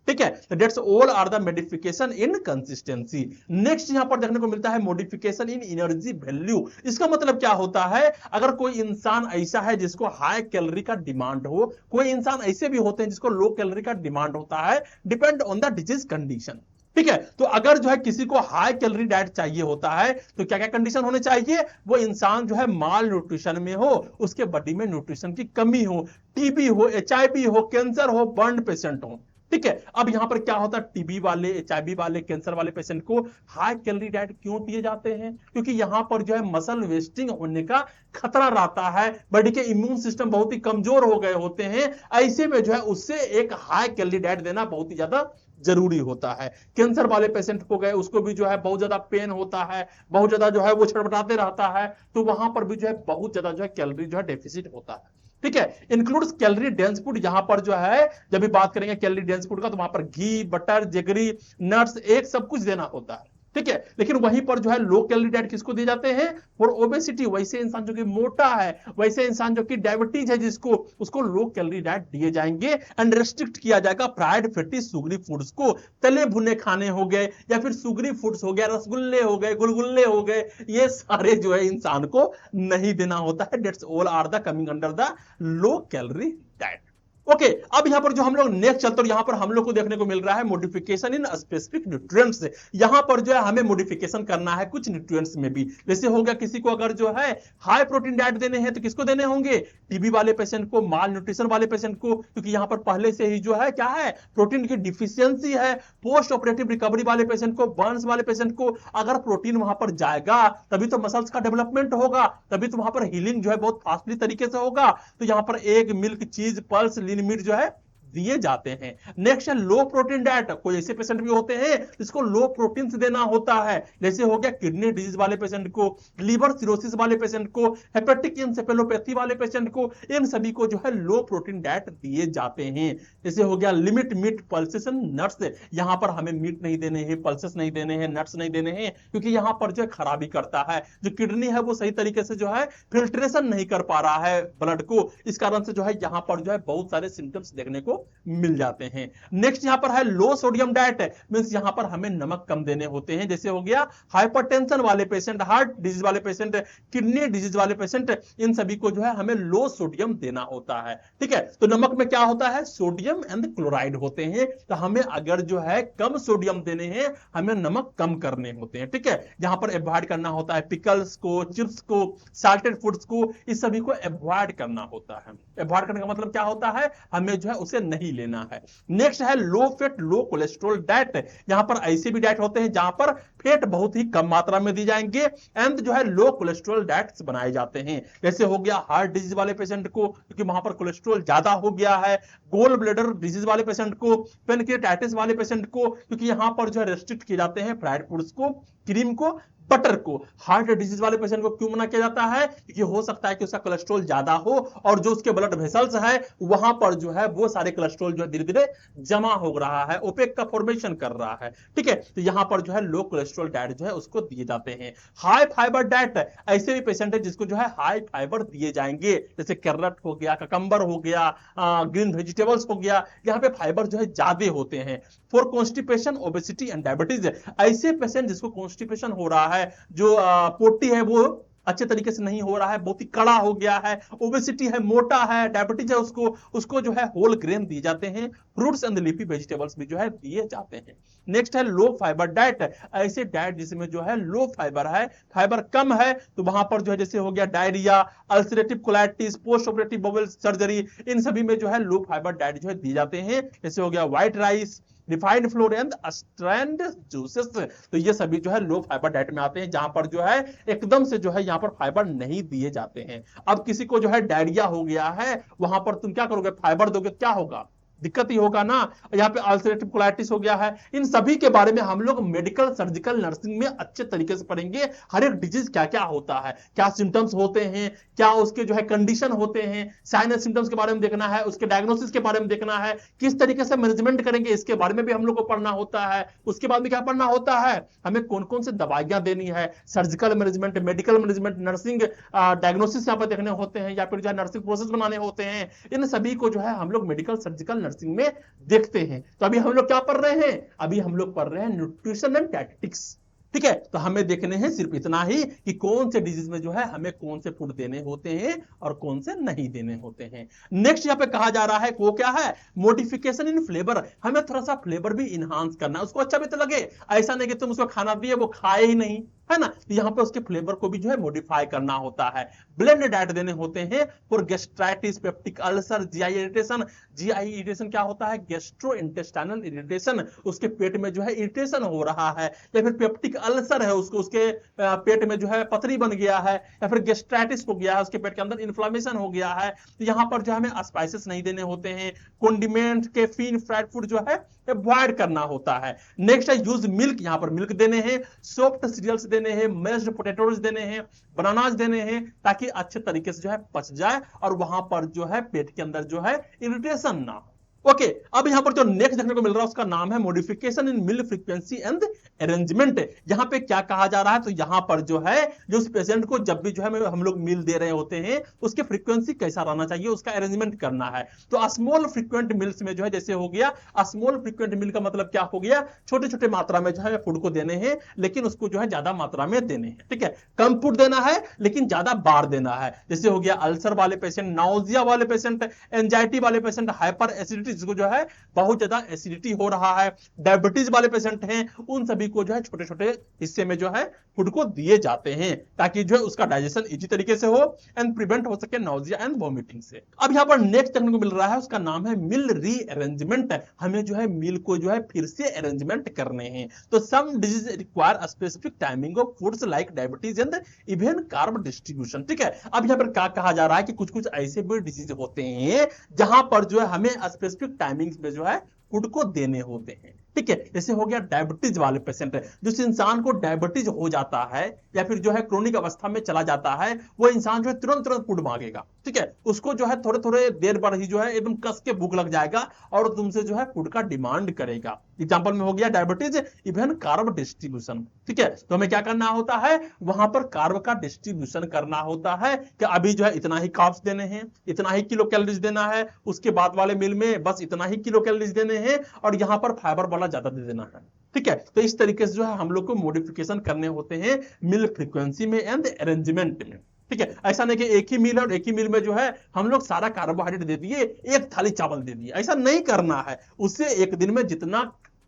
ठीक है, तो that's all are the modification in consistency. Next यहां पर देखने को मिलता है मॉडिफिकेशन इन एनर्जी वैल्यू। इसका मतलब क्या होता है? अगर कोई इंसान ऐसा है जिसको हाई कैलोरी का डिमांड हो, कोई इंसान ऐसे भी होते हैं जिसको लो कैलोरी का डिमांड होता है, depend on the disease condition. ठीक है, तो अगर जो है किसी को हाई कैलोरी डाइट चाहिए होता है तो क्या क्या कंडीशन होने चाहिए? वो इंसान जो है माल न्यूट्रिशन में हो, उसके बॉडी में न्यूट्रिशन की कमी हो, टीबी हो, एचआईवी हो, कैंसर हो, बर्न पेशेंट हो। ठीक है, अब यहां पर क्या होता है? टीबी वाले, एचआईवी वाले, कैंसर वाले पेशेंट को हाई कैलोरी डाइट क्यों दिए जाते हैं? क्योंकि यहां पर जो है मसल वेस्टिंग होने का खतरा रहता है, बॉडी के इम्यून सिस्टम बहुत ही कमजोर हो गए होते हैं। ऐसे में जो है उससे एक हाई कैलोरी डाइट देना बहुत ही ज्यादा जरूरी होता है। कैंसर वाले पेशेंट को गए, उसको भी जो है बहुत ज्यादा पेन होता है, बहुत ज्यादा जो है वो छटपटाते रहता है, तो वहां पर भी जो है बहुत ज्यादा जो है कैलोरी जो है डेफिसिट होता है। ठीक है, इंक्लूड्स कैलोरी डेंस फूड। यहां पर जो है जब भी बात करेंगे कैलोरी डेंस फूड का, तो वहां पर घी, बटर, जेगरी, नट्स, एक सब कुछ देना होता है। ठीक है, लेकिन वहीं पर जो है लो कैलोरी डाइट किसको दिए जाते हैं? फॉर ओबेसिटी, वैसे इंसान जो कि मोटा है, वैसे इंसान जो कि डायबिटीज है जिसको, उसको लो कैलोरी डाइट दिए जाएंगे। एंड रेस्ट्रिक्ट किया जाएगा फ्राइड फैटी सुगरी फूड्स को। तले भुने खाने हो गए, या फिर सुगरी फूड्स हो गया, रसगुल्ले हो गए, गुलगुल्ले हो गए, ये सारे जो है इंसान को नहीं देना होता है। That's all are the coming under the low calorie diet. Okay, अब यहां पर जो हम लोग नेक्स्ट चलते हैं, यहां पर हम लोग को देखने को मिल रहा है मॉडिफिकेशन इन स्पेसिफिक न्यूट्रिएंट्स। यहां पर जो है हमें मॉडिफिकेशन करना है कुछ न्यूट्रिएंट्स में भी। जैसे हो गया किसी को अगर जो है हाई प्रोटीन डाइट देने हैं तो किसको देने होंगे? टीबी वाले पेशेंट को, माल न्यूट्रिशन वाले पेशेंट को, क्योंकि यहां पर पहले से ही जो है क्या है, प्रोटीन की डिफिशियंसी है। पोस्ट ऑपरेटिव रिकवरी वाले पेशेंट को, बर्न्स वाले पेशेंट को, अगर प्रोटीन वहां पर जाएगा तभी तो मसल्स का डेवलपमेंट होगा, तभी तो वहां पर हीलिंग जो है बहुत फास्टली तरीके से होगा। तो यहां पर एग, मिल्क, चीज, पल्स, लीन मीट जो है दिए जाते हैं। नेक्स्ट है लो प्रोटीन डाइट। कोई ऐसे पेशेंट भी होते हैं जिसको लो प्रोटीन से देना होता है, जैसे हो गया किडनी डिजीज वाले पेशेंट को, लिवर सिरोसिस वाले पेशेंट को, हेपेटिक इंसेफेलोपैथी वाले पेशेंट को, इन सभी को जो है लो प्रोटीन डाइट दिए जाते हैं। जैसे हो गया limit meat pulses and nuts. यहां पर हमें मीट नहीं देने हैं, पल्सेस नहीं देने हैं, नट्स नहीं देने हैं, क्योंकि यहां पर जो है खराबी करता है, जो किडनी है वो सही तरीके से जो है फिल्ट्रेशन नहीं कर पा रहा है ब्लड को, इस कारण से जो है यहां पर जो है बहुत सारे सिम्टम्स देखने को मिल जाते हैं। नेक्स्ट यहां पर है लो सोडियम डाइट, मींस यहां पर हमें नमक कम देने होते हैं। जैसे हो गया हाइपरटेंशन वाले पेशेंट, हार्ट डिजीज वाले पेशेंट, किडनी डिजीज वाले पेशेंट, इन सभी को जो है हमें लो सोडियम देना होता है। ठीक है, तो नमक में क्या होता है, सोडियम एंड क्लोराइड होते हैं, तो हमें अगर जो है कम सोडियम देने हैं, हमें नमक कम करने होते हैं। ठीक है, यहां पर अवॉइड करना होता है पिकल्स को, चिप्स को, साल्टेड फूड्स को, इस सभी को अवॉइड करना होता है। अवॉइड करने का मतलब क्या होता है, हमें जो है उसे नहीं लेना है। नेक्स्ट है लो फैट लो कोलेस्ट्रॉल डाइट। यहां पर ऐसे भी डाइट होते हैं जहां पर फैट बहुत ही कम मात्रा में दी जाएंगे एंड जो है लो कोलेस्ट्रॉल डाइट्स बनाए जाते हैं। जैसे हो गया हार्ट डिजीज वाले पेशेंट को, क्योंकि वहां पर कोलेस्ट्रॉल ज्यादा हो गया है, गोल ब्लैडर डिजीज वाले पेशेंट को, पेनक्रियाटाइटिस वाले पेशेंट को, क्योंकि यहां पर जो है रेस्ट्रिक्ट किए जाते हैं फ्राइड फूड्स को, क्रीम को, बटर को। हार्ट डिजीज वाले पेशेंट को क्यों मना किया जाता है, क्योंकि हो सकता है कि उसका कोलेस्ट्रॉल ज्यादा हो और जो उसके ब्लड वेसल्स है वहां पर जो है वो सारे कोलेस्ट्रॉल जो है धीरे धीरे जमा हो रहा है, ओपेक का फॉर्मेशन कर रहा है। ठीक है, तो यहां पर जो है लो कोलेस्ट्रॉल डाइट जो है उसको दिए जाते हैं। हाई फाइबर डाइट, ऐसे भी पेशेंट है जिसको जो है हाई फाइबर दिए जाएंगे, जैसे कैरट हो गया, ककंबर हो गया, ग्रीन वेजिटेबल्स हो गया, यहाँ पे फाइबर जो है ज्यादा होते हैं। For constipation, obesity and diabetes, ऐसे पेशेंट जिसको कॉन्स्टिपेशन हो रहा है, जो पोटी है वो अच्छे तरीके से नहीं हो रहा है, बहुत ही कड़ा हो गया है, ओबेसिटी है, मोटा है, डायबिटीज है, उसको जो है होल ग्रेन दिए जाते हैं, फ्रूट्स एंड लीफी वेजिटेबल्स भी जो है दिए जाते हैं। नेक्स्ट है लो फाइबर डाइट, ऐसे डाइट जिसमें जो है लो फाइबर है, फाइबर कम है, तो वहां पर जो है जैसे हो गया diarrhoea, ulcerative colitis, post operative bowel surgery, इन सभी में जो है लो फाइबर डाइट जो है दिए जाते हैं। जैसे हो गया white rice, refined floor and strand juices, तो ये सभी जो है लो फाइबर डाइट में आते हैं, जहां पर जो है एकदम से जो है यहां पर फाइबर नहीं दिए जाते हैं। अब किसी को जो है डायरिया हो गया है, वहां पर तुम क्या करोगे, फाइबर दोगे, क्या होगा, दिक्कत ही होगा ना। यहाँ पे अल्सरेटिव कोलाइटिस हो गया है, इन सभी के बारे में हम लोग मेडिकल सर्जिकल नर्सिंग में अच्छे तरीके से पढ़ेंगे। हर एक डिजीज क्या क्या होता है, क्या सिम्टम्स होते हैं, क्या उसके जो है कंडीशन होते हैं, साइनस सिम्टम्स के बारे में देखना है, उसके डायग्नोसिस के बारे में देखना है, किस तरीके से मैनेजमेंट करेंगे इसके बारे में भी हम लोग को पढ़ना होता है। उसके बाद में क्या पढ़ना होता है, हमें कौन कौन से दवाइयां देनी है, surgical management, medical management, nursing diagnosis यहाँ पर देखने होते हैं, या फिर जो है नर्सिंग प्रोसेस बनाने होते हैं। इन सभी को जो है हम लोग मेडिकल सर्जिकल नर्सिंग में देखते हैं। तो अभी हम लोग क्या पढ़ रहे हैं, अभी हम लोग पढ़ रहे हैं न्यूट्रिशन एंड डायटेटिक्स। ठीक है, तो हमें देखने हैं सिर्फ इतना ही कि कौन से डिजीज में जो है हमें कौन से फूड देने होते हैं और कौन से नहीं देने होते हैं। नेक्स्ट यहाँ पे कहा जा रहा है वो क्या है, मॉडिफिकेशन इन फ्लेवर, हमें थोड़ा सा फ्लेवर भी इनहांस करना है, उसको अच्छा भी तो लगे, ऐसा नहीं कि तुम उसको खाना दिए वो खाए ही नहीं, है ना, यहाँ पे उसके फ्लेवर को भी जो है मॉडिफाई करना होता है। ब्लेंड डाइट देने होते हैं for gastritis, peptic ulcer, GI irritation. GI irritation क्या होता है, गैस्ट्रो इंटेस्टाइनल इरिटेशन, उसके पेट में जो है इरिटेशन हो रहा है, या फिर पेप्टिक अल्सर है, उसको उसके पेट में जो है पथरी बन गया है, या फिर गैस्ट्राइटिस हो गया है, उसके पेट के अंदर इन्फ्लेमेशन हो गया है, तो यहाँ पर जो हमें स्पाइसेस नहीं देने होते हैं, कॉन्डिमेंट, कैफीन, फ्राइड फूड जो है अवॉइड करना होता है। नेक्स्ट है यूज मिल्क, यहाँ पर मिल्क देने हैं, सॉफ्ट सीरियल्स देने हैं, मैश्ड पोटैटोज देने हैं, बनानास देने हैं, ताकि अच्छे तरीके से जो है पच जाए और वहां पर जो है पेट के अंदर जो है इरिटेशन ना हो। ओके, अब यहां पर जो नेक्स्ट देखने को मिल रहा है उसका नाम है modification in meal frequency and arrangement. यहां पे क्या कहा जा रहा है, तो यहां पर जो है जो उस पेशेंट को जब भी जो है हम लोग मील दे रहे होते हैं उसके फ्रीक्वेंसी कैसा रहना चाहिए, उसका अरेंजमेंट करना है। तो स्मॉल फ्रीक्वेंट मील्स में जो है जैसे हो गया, स्मॉल फ्रीक्वेंट मील का मतलब क्या हो गया, छोटे छोटे मात्रा में जो है फूड को देने हैं, लेकिन उसको जो है ज्यादा मात्रा में देने हैं। ठीक है, कम फूड देना है लेकिन ज्यादा बार देना है। जैसे हो गया अल्सर वाले पेशेंट, नाउजिया वाले पेशेंट, एंजाइटी वाले पेशेंट, हाइपर एसिडिटी जिसको जो है बहुत ज्यादा एसिडिटी हो रहा है, डायबिटीज वाले पेशेंट हैं, उन सभी को जो है छोटे छोटे हिस्से में जो है फूड को दिए जाते हैं ताकि जो है उसका डाइजेशन इजी तरीके से हो एंड प्रिवेंट हो सके नाउजिया एंड वॉमिटिंग से। अब यहां पर नेक्स्ट देखने को मिल रहा है उसका नाम है मील रीअरेंजमेंट। हमें जो है मील को जो है फिर से अरेंजमेंट करने हैं। तो some disease require a specific timing of foods like diabetes and even carb distribution. ठीक है, अब यहां पर क्या कहा जा रहा है कि कुछ कुछ ऐसे भी डिजीज होते हैं जहां पर जो है हमें स्पेसिफिक स्पेसिफिक टाइमिंग्स में जो है फूड को देने होते हैं। ठीक है, जैसे हो गया डायबिटीज वाले पेशेंट है, जिस इंसान को डायबिटीज हो जाता है या फिर जो है क्रोनिक अवस्था में चला जाता है, वो इंसान जो है तुरंत तुरंत फूड मांगेगा। ठीक है, उसको जो है थोड़े थोड़े देर बाद ही जो है एकदम कस के भूख लग जाएगा और तुमसे जो है फूड का डिमांड करेगा। एग्जांपल में हो गया डायबिटीज, इवन कार्ब डिस्ट्रीब्यूशन। ठीक है, तो हमें क्या करना होता है, वहां पर कार्ब का डिस्ट्रीब्यूशन करना होता है कि अभी जो है इतना ही कार्ब्स देने हैं, इतना ही किलो कैलोरीज देना है, उसके बाद वाले मील में बस इतना ही किलो कैलोरीज देने हैं और यहां पर फाइबर वाला ज्यादा दे देना है। ठीक है, तो इस तरीके से जो है हम लोग को मॉडिफिकेशन करने होते हैं मील फ्रीक्वेंसी में एंड अरेंजमेंट में। ठीक है, ऐसा नहीं कि एक ही मील और एक ही मील में जो है हम लोग सारा कार्बोहाइड्रेट दे दिए, एक थाली चावल दे दिए, ऐसा नहीं करना है। उससे एक दिन में जितना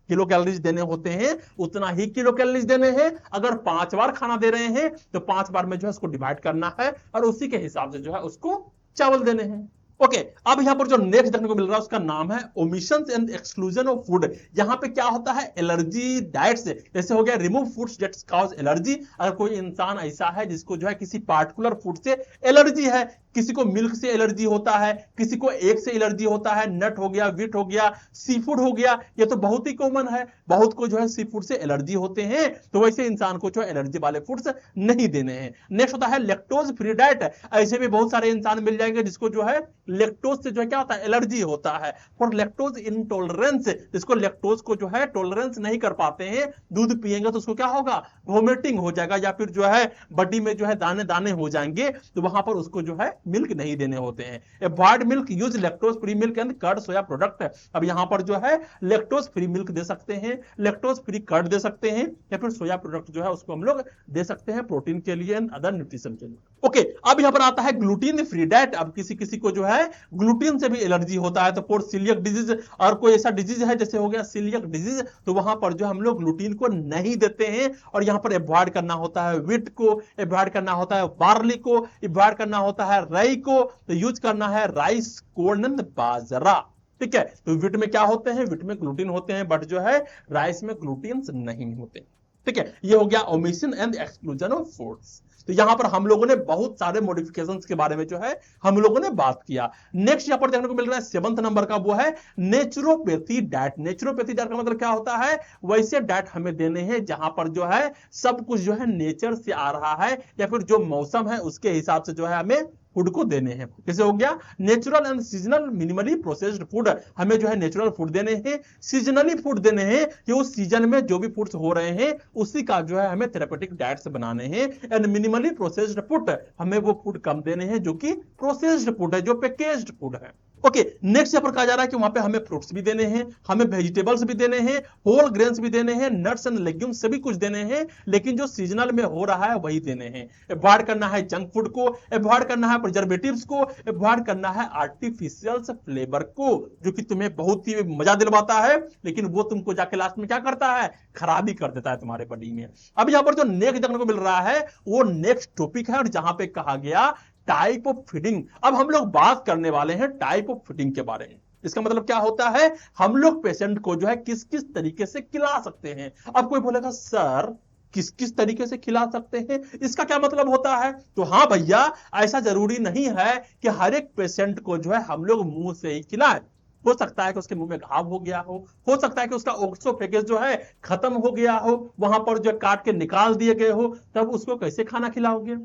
किलो कैलोरीज देने होते हैं उतना ही किलो कैलोरीज देने हैं। अगर 5 बार खाना दे रहे हैं तो 5 बार में जो है उसको डिवाइड करना है और उसी के हिसाब से जो है उसको चावल देने हैं। ओके, अब यहां पर जो नेक्स्ट देखने को मिल रहा है उसका नाम है omissions and exclusion of food. यहां पे क्या होता है, एलर्जी डाइट्स। जैसे हो गया remove foods that cause allergy. अगर कोई इंसान ऐसा है जिसको जो है किसी पार्टिकुलर फूड से एलर्जी है, किसी को मिल्क से एलर्जी होता है, किसी को एग से एलर्जी होता है, नट हो गया, व्हीट हो गया, सी फूड हो गया, ये तो बहुत ही कॉमन है, बहुत को जो है सी फूड से एलर्जी होते हैं, तो वैसे इंसान को जो एलर्जी वाले फूड्स नहीं देने हैं। नेक्स्ट होता है लैक्टोज फ्री डाइट। ऐसे भी बहुत सारे इंसान मिल जाएंगे जिसको जो है लैक्टोज से जो है क्या होता है, एलर्जी होता है। फॉर लैक्टोज इंटॉलरेंस, जिसको लैक्टोज को जो है टॉलरेंस नहीं कर पाते हैं, दूध पिएंगे तो उसको क्या होगा, वोमिटिंग हो जाएगा या फिर जो है बॉडी में जो है दाने दाने हो जाएंगे, तो वहां पर उसको जो है मिल्क नहीं देने होते हैं। Avoid milk, use lactose free milk and curd soya product. अब यहां पर जो है लैक्टोज फ्री मिल्क दे सकते हैं, लैक्टोज फ्री कर्ड दे सकते हैं या फिर सोया प्रोडक्ट जो है उसको हम लोग दे सकते हैं प्रोटीन के लिए एंड अदर न्यूट्रिशन के लिए। ओके, अब यहां पर आता है ग्लूटीन फ्री डाइट। अब किसी किसी को जो है ग्लूटीन से भी एलर्जी होता है, तो फॉर सीलियक डिजीज, और कोई ऐसा डिजीज है जैसे हो गया सीलियक डिजीज, तो वहां पर जो हम लोग ग्लूटीन को नहीं देते हैं और यहां पर अवॉइड करना होता है व्हीट को, अवॉइड करना होता है बार्ली को, अवॉइड करना होता है राई को, तो यूज करना है राइस, कॉर्न एंड बाजरा। ठीक है, तो व्हीट में क्या होते हैं, व्हीट में ग्लूटीन होते हैं, बट जो है राइस में ग्लूटीन नहीं होते। ठीक है, ये हो गया omission and exclusion of foods. तो यहां पर हम लोगों ने बहुत सारे मॉडिफिकेशंस के बारे में जो है हम लोगों ने बात किया। नेक्स्ट यहां पर देखने को मिल रहा है 7th नंबर का, वो है नेचुरोपैथी डाइट। नेचुरोपैथी डाइट का मतलब क्या होता है, वैसे डाइट हमें देने हैं जहां पर जो है सब कुछ जो है नेचर से आ रहा है या फिर जो मौसम है उसके हिसाब से जो है हमें फूड को देने हैं। जैसे हो गया natural and seasonal minimally processed food, हमें जो है नेचुरल फूड देने हैं, सीजनली फूड देने हैं कि उस सीजन में जो भी फूड्स हो रहे हैं उसी का जो है हमें थेरेपेटिक डाइट्स बनाने हैं। एंड मिनिमली प्रोसेस्ड फूड, हमें वो फूड कम देने हैं जो कि प्रोसेस्ड फूड है, जो पैकेज्ड फूड है। ओके, नेक्स्ट यहां पर कहा जा रहा है कि वहां पे हमें फ्रूट्स भी देने हैं, हमें वेजिटेबल्स भी देने हैं, होल ग्रेन्स भी देने हैं, नट्स एंड लेग्यूम्स सभी कुछ देने हैं, लेकिन जो सीजनल में हो रहा है वही देने हैं। अवॉइड करना है जंक फूड को, अवॉइड करना है प्रिजर्वेटिव्स को, अवॉइड करना है आर्टिफिशियल फ्लेवर को, जो कि तुम्हें बहुत ही मजा दिलवाता है लेकिन वो तुमको जाके लास्ट में क्या करता है, खराबी कर देता है तुम्हारे बॉडी में। अब यहां पर जो नेक्स्ट देखने को मिल रहा है वो नेक्स्ट टॉपिक है और जहां पे कहा गया टाइप ऑफ फीडिंग। अब हम लोग बात करने वाले हैं टाइप ऑफ फीडिंग के बारे में। इसका मतलब क्या होता है, हम लोग पेशेंट को जो है किस किस तरीके से खिला सकते हैं। अब कोई बोलेगा सर किस किस तरीके से खिला सकते हैं, इसका क्या मतलब होता है, तो हाँ भैया, ऐसा जरूरी नहीं है कि हर एक पेशेंट को जो है हम लोग मुंह से ही खिलाएं। हो सकता है कि उसके मुंह में घाव हो गया हो सकता है कि उसका ओसोफेगस जो है खत्म हो गया हो, वहां पर जो काट के निकाल दिए गए हो, तब उसको कैसे खाना खिलाओगे,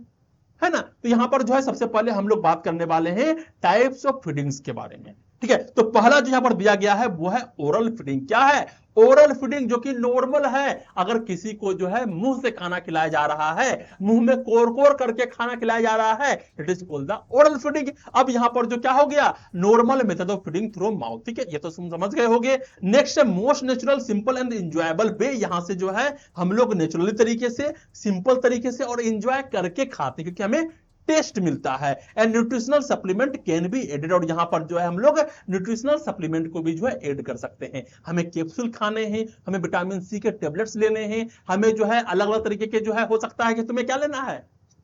है ना। तो यहां पर जो है सबसे पहले हम लोग बात करने वाले हैं टाइप्स ऑफ फीडिंग्स के बारे में। ठीक है, तो पहला जो यहां पर दिया गया है वो है ओरल फीडिंग। क्या है, ओरल फीडिंग, जो कि नॉर्मल है। अगर किसी को जो है मुंह से खाना खिलाया जा रहा है, मुंह में कोर कोर करके खाना खिलाया जा रहा है, it is called the oral feeding. अब यहां पर जो क्या हो गया, normal method of feeding through mouth. ठीक है, ये तो समझ गए होंगे। नेक्स्ट है most natural simple and enjoyable way. यहां से जो है हम लोग नेचुरली तरीके से, सिंपल तरीके से और एंजॉय करके खाते हैं क्योंकि हमें टेस्ट मिलता है। And nutritional supplement can be added, और यहां पर जो है हम लोग न्यूट्रिशनल सप्लीमेंट को भी जो है ऐड कर सकते हैं। हमें कैप्सूल खाने हैं, हमें विटामिन सी के टेबलेट्स लेने हैं, हमें जो है अलग अलग तरीके के जो है हो सकता है कि तुम्हें क्या लेना है,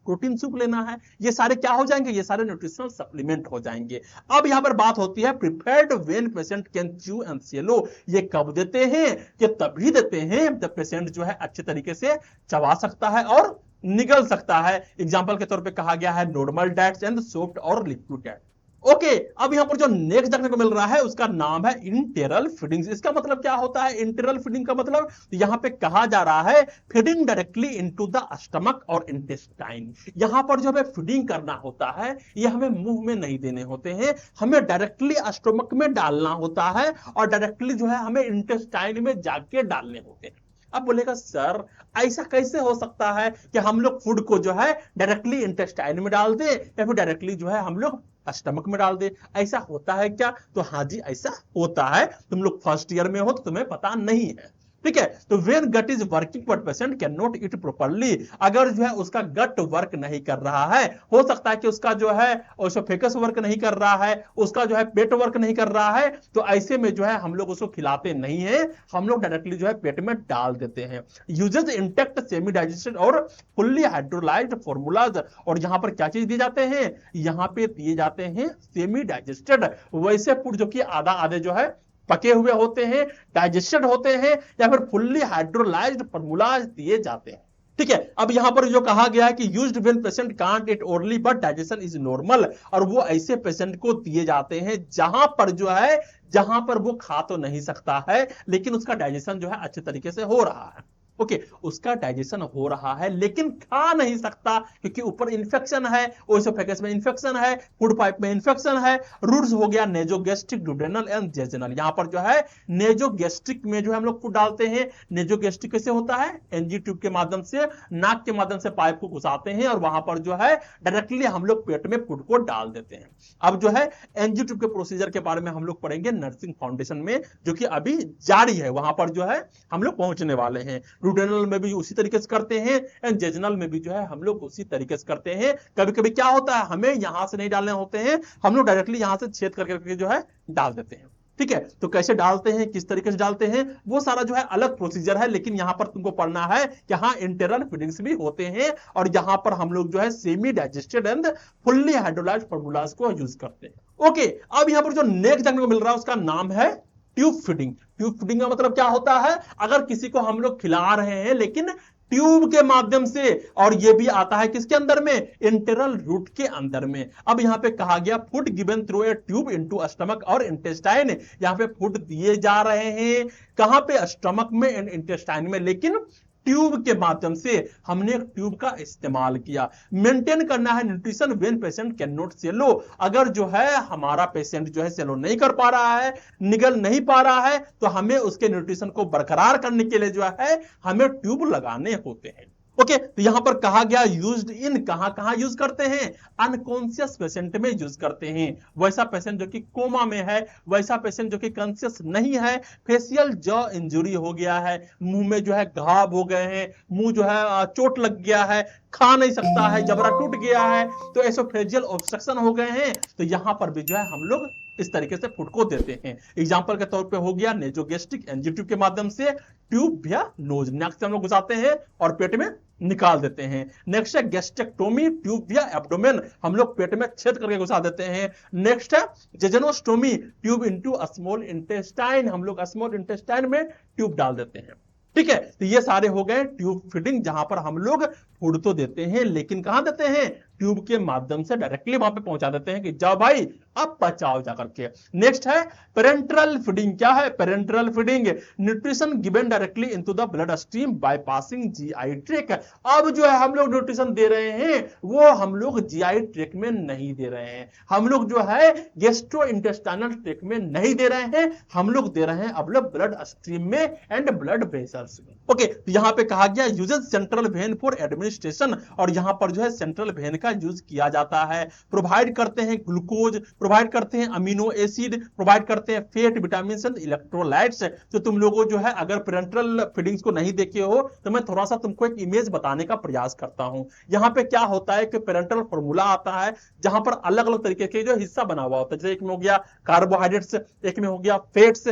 प्रोटीन सूप लेना है, ये सारे क्या हो जाएंगे, ये सारे न्यूट्रिशनल सप्लीमेंट हो जाएंगे। अब यहां पर बात होती है prepared when patient can chew and swallow। ये कब देते हैं, कि तभी देते हैं जब पेशेंट जो है अच्छे तरीके से चबा सकता है और निगल सकता है। एग्जाम्पल के तौर पे कहा गया है नॉर्मल डाइट्स एंड सॉफ्ट और लिक्विड डाइट। ओके, अब यहां पर जो नेक्स्ट देखने को मिल रहा है उसका नाम है इंटेरल फीडिंग। इसका मतलब क्या होता है इंटेरल फीडिंग का मतलब? यहां पे कहा जा रहा है feeding directly into the stomach और इंटेस्टाइन। यहां पर जो हमें फीडिंग करना होता है ये हमें मुंह में नहीं देने होते हैं, हमें डायरेक्टली स्टमक में डालना होता है और डायरेक्टली जो है हमें इंटेस्टाइन में जाके डालने होते हैं। अब बोलेगा सर ऐसा कैसे हो सकता है कि हम लोग फूड को जो है डायरेक्टली इंटेस्टाइन में डाल दें या फिर डायरेक्टली जो है हम लोग स्टमक में डाल दे? ऐसा होता है क्या? तो हाँ जी ऐसा होता है। तुम लोग फर्स्ट ईयर में हो तो तुम्हें पता नहीं है, ठीक है। तो when gut is working but patient can not eat properly, अगर जो है उसका गट वर्क नहीं कर रहा है, हो सकता है कि उसका जो है ओसोफेगस वर्क नहीं कर रहा है, उसका जो है पेट वर्क नहीं कर रहा है, तो ऐसे में जो है हम लोग उसको खिलाते नहीं है, हम लोग डायरेक्टली जो है पेट में डाल देते हैं। यूजेज इंटेक्ट सेमी डाइजेस्टेड और फुल्ली हाइड्रोलाइज्ड फॉर्मूलाज, और यहां पर क्या चीज दिए जाते हैं? यहां पे दिए जाते हैं सेमी डाइजेस्टेड वैसे फूड जो कि आधा आधे जो है पके हुए होते हैं, डाइजेस्टेड होते हैं, या फिर फुल्ली हाइड्रोलाइज्ड फॉर्मूलाज दिए जाते हैं, ठीक है। अब यहां पर जो कहा गया है कि used when patient can't it orally but digestion is normal, और वो ऐसे पेशेंट को दिए जाते हैं जहां पर जो है जहां पर वो खा तो नहीं सकता है लेकिन उसका डाइजेशन जो है अच्छे तरीके से हो रहा है। ओके, उसका डाइजेशन हो रहा है लेकिन खा नहीं सकता क्योंकि ऊपर इंफेक्शन है, ओएसोफेगस में इंफेक्शन है, फूड पाइप में इंफेक्शन है, रूट्स हो गया नेजोगैस्ट्रिक, डुडेनल एंड जेजुनल। यहां पर जो है नेजोगैस्ट्रिक में जो है हम लोग फूड डालते हैं। नेजोगैस्ट्रिक कैसे होता है? एनजी ट्यूब के माध्यम से, नाक के माध्यम से पाइप को घुसाते हैं और वहां पर जो है डायरेक्टली हम लोग पेट में फूड को डाल देते हैं। अब जो है एनजी ट्यूब के प्रोसीजर के बारे में हम लोग पढ़ेंगे नर्सिंग फाउंडेशन में, जो कि अभी जारी है, वहां पर जो है हम लोग पहुंचने वाले हैं। डुडेनल में भी उसी तरीके से करते हैं एंड जेजुनल में भी जो है हम लोग उसी तरीके से करते हैं। कभी कभी क्या होता है हमें यहां से नहीं डालने होते हैं, हम लोग डायरेक्टली यहां से छेद करके जो है डाल देते हैं, ठीक है। तो कैसे डालते हैं, किस तरीके से डालते हैं, वो सारा जो है अलग प्रोसीजर है, लेकिन यहां पर तुमको पढ़ना है कि हाँ इंटरनल फीडिंग्स भी होते हैं और यहां पर हम लोग जो है semi digested and fully hydrolysed formulas को यूज करते हैं। ओके, अब यहां पर जो नेक्स्ट देखने को मिल रहा है उसका नाम है ट्यूब फीडिंग। ट्यूब फीडिंग का मतलब क्या होता है? अगर किसी को हम लोग खिला रहे हैं लेकिन ट्यूब के माध्यम से, और ये भी आता है किसके अंदर में? इंटरनल रूट के अंदर में। अब यहां पे कहा गया food given through a tube into stomach और इंटेस्टाइन। यहां पे फूड दिए जा रहे हैं कहां पे? स्टमक में एंड इंटेस्टाइन में, लेकिन ट्यूब के माध्यम से। हमने एक ट्यूब का इस्तेमाल किया। मेंटेन करना है nutrition when patient can not swallow, अगर जो है हमारा पेशेंट जो है सेलो नहीं कर पा रहा है, निगल नहीं पा रहा है, तो हमें उसके न्यूट्रिशन को बरकरार करने के लिए जो है हमें ट्यूब लगाने होते हैं। ओके, तो यहां पर कहा गया यूज्ड इन, कहां कहां यूज करते हैं? अनकॉन्शियस पेशेंट में यूज करते हैं। वैसा पेशेंट जो कि कोमा में है, वैसा पेशेंट जो कि कॉन्शियस नहीं है, फेशियल जॉ इंजरी हो गया है, मुंह में जो है घाव हो गए हैं, मुंह जो है चोट लग गया है, खा नहीं सकता है, जबड़ा टूट गया है, तो एसोफेजियल ऑब्स्ट्रक्शन हो गए हैं, तो यहां पर भी जो है हम लोग इस तरीके से फूड को देते हैं। एग्जांपल के तौर पे हो गया नेजोगैस्ट्रिक, एनजी ट्यूब के माध्यम से, ट्यूब या नोज, नाक से हम लोग घुसाते हैं और पेट में निकाल देते हैं। नेक्स्ट है गैस्ट्रेक्टोमी, ट्यूब या एब्डोमेन, हम लोग पेट में छेद करके घुसा देते हैं। नेक्स्ट है जेजनोस्टोमी, ट्यूब इनटू स्मॉल इंटेस्टाइन, हम लोग स्मॉल इंटेस्टाइन में ट्यूब डाल देते हैं, ठीक है। तो ये सारे हो गए ट्यूब फीडिंग, जहां पर हम लोग फूड तो देते हैं लेकिन कहां देते हैं? ट्यूब के माध्यम से डायरेक्टली वहां पे पहुंचा देते हैं कि जाओ भाई अब पचाओ जाकर के। नेक्स्ट है पेरेंटरल फीडिंग। क्या है parenteral feeding? Nutrition given directly into the blood stream by passing GI tract. अब जो है हम लोग न्यूट्रिशन दे रहे हैं वो हम लोग जीआई ट्रैक में नहीं दे रहे हैं, हम लोग जो है गैस्ट्रो इंटेस्टाइनल ट्रैक में नहीं दे रहे हैं, हम लोग दे रहे हैं अब लोग ब्लड स्ट्रीम में एंड ब्लड वेसल्स में। ओके, तो यहां पे कहा गया uses central vein for administration, और यहां पर जो है सेंट्रल वेन का यूज किया जाता है। प्रोवाइड करते हैं ग्लूकोज, प्रोवाइड करते हैं अमीनो एसिड, प्रोवाइड करते हैं फैट, विटामिन एंड इलेक्ट्रोलाइट्स। तो तुम लोगों जो है अगर पेरेंटरल फीडिंग्स को नहीं देखे हो तो मैं थोड़ा सा तुमको एक इमेज बताने का प्रयास करता हूं। यहां पे क्या होता है कि पेरेंटरल फॉर्मूला आता है जहां पर अलग अलग तरीके के जो हिस्सा बना हुआ होता है, जैसे एक में हो गया कार्बोहाइड्रेट्स, एक में हो गया फैट्स,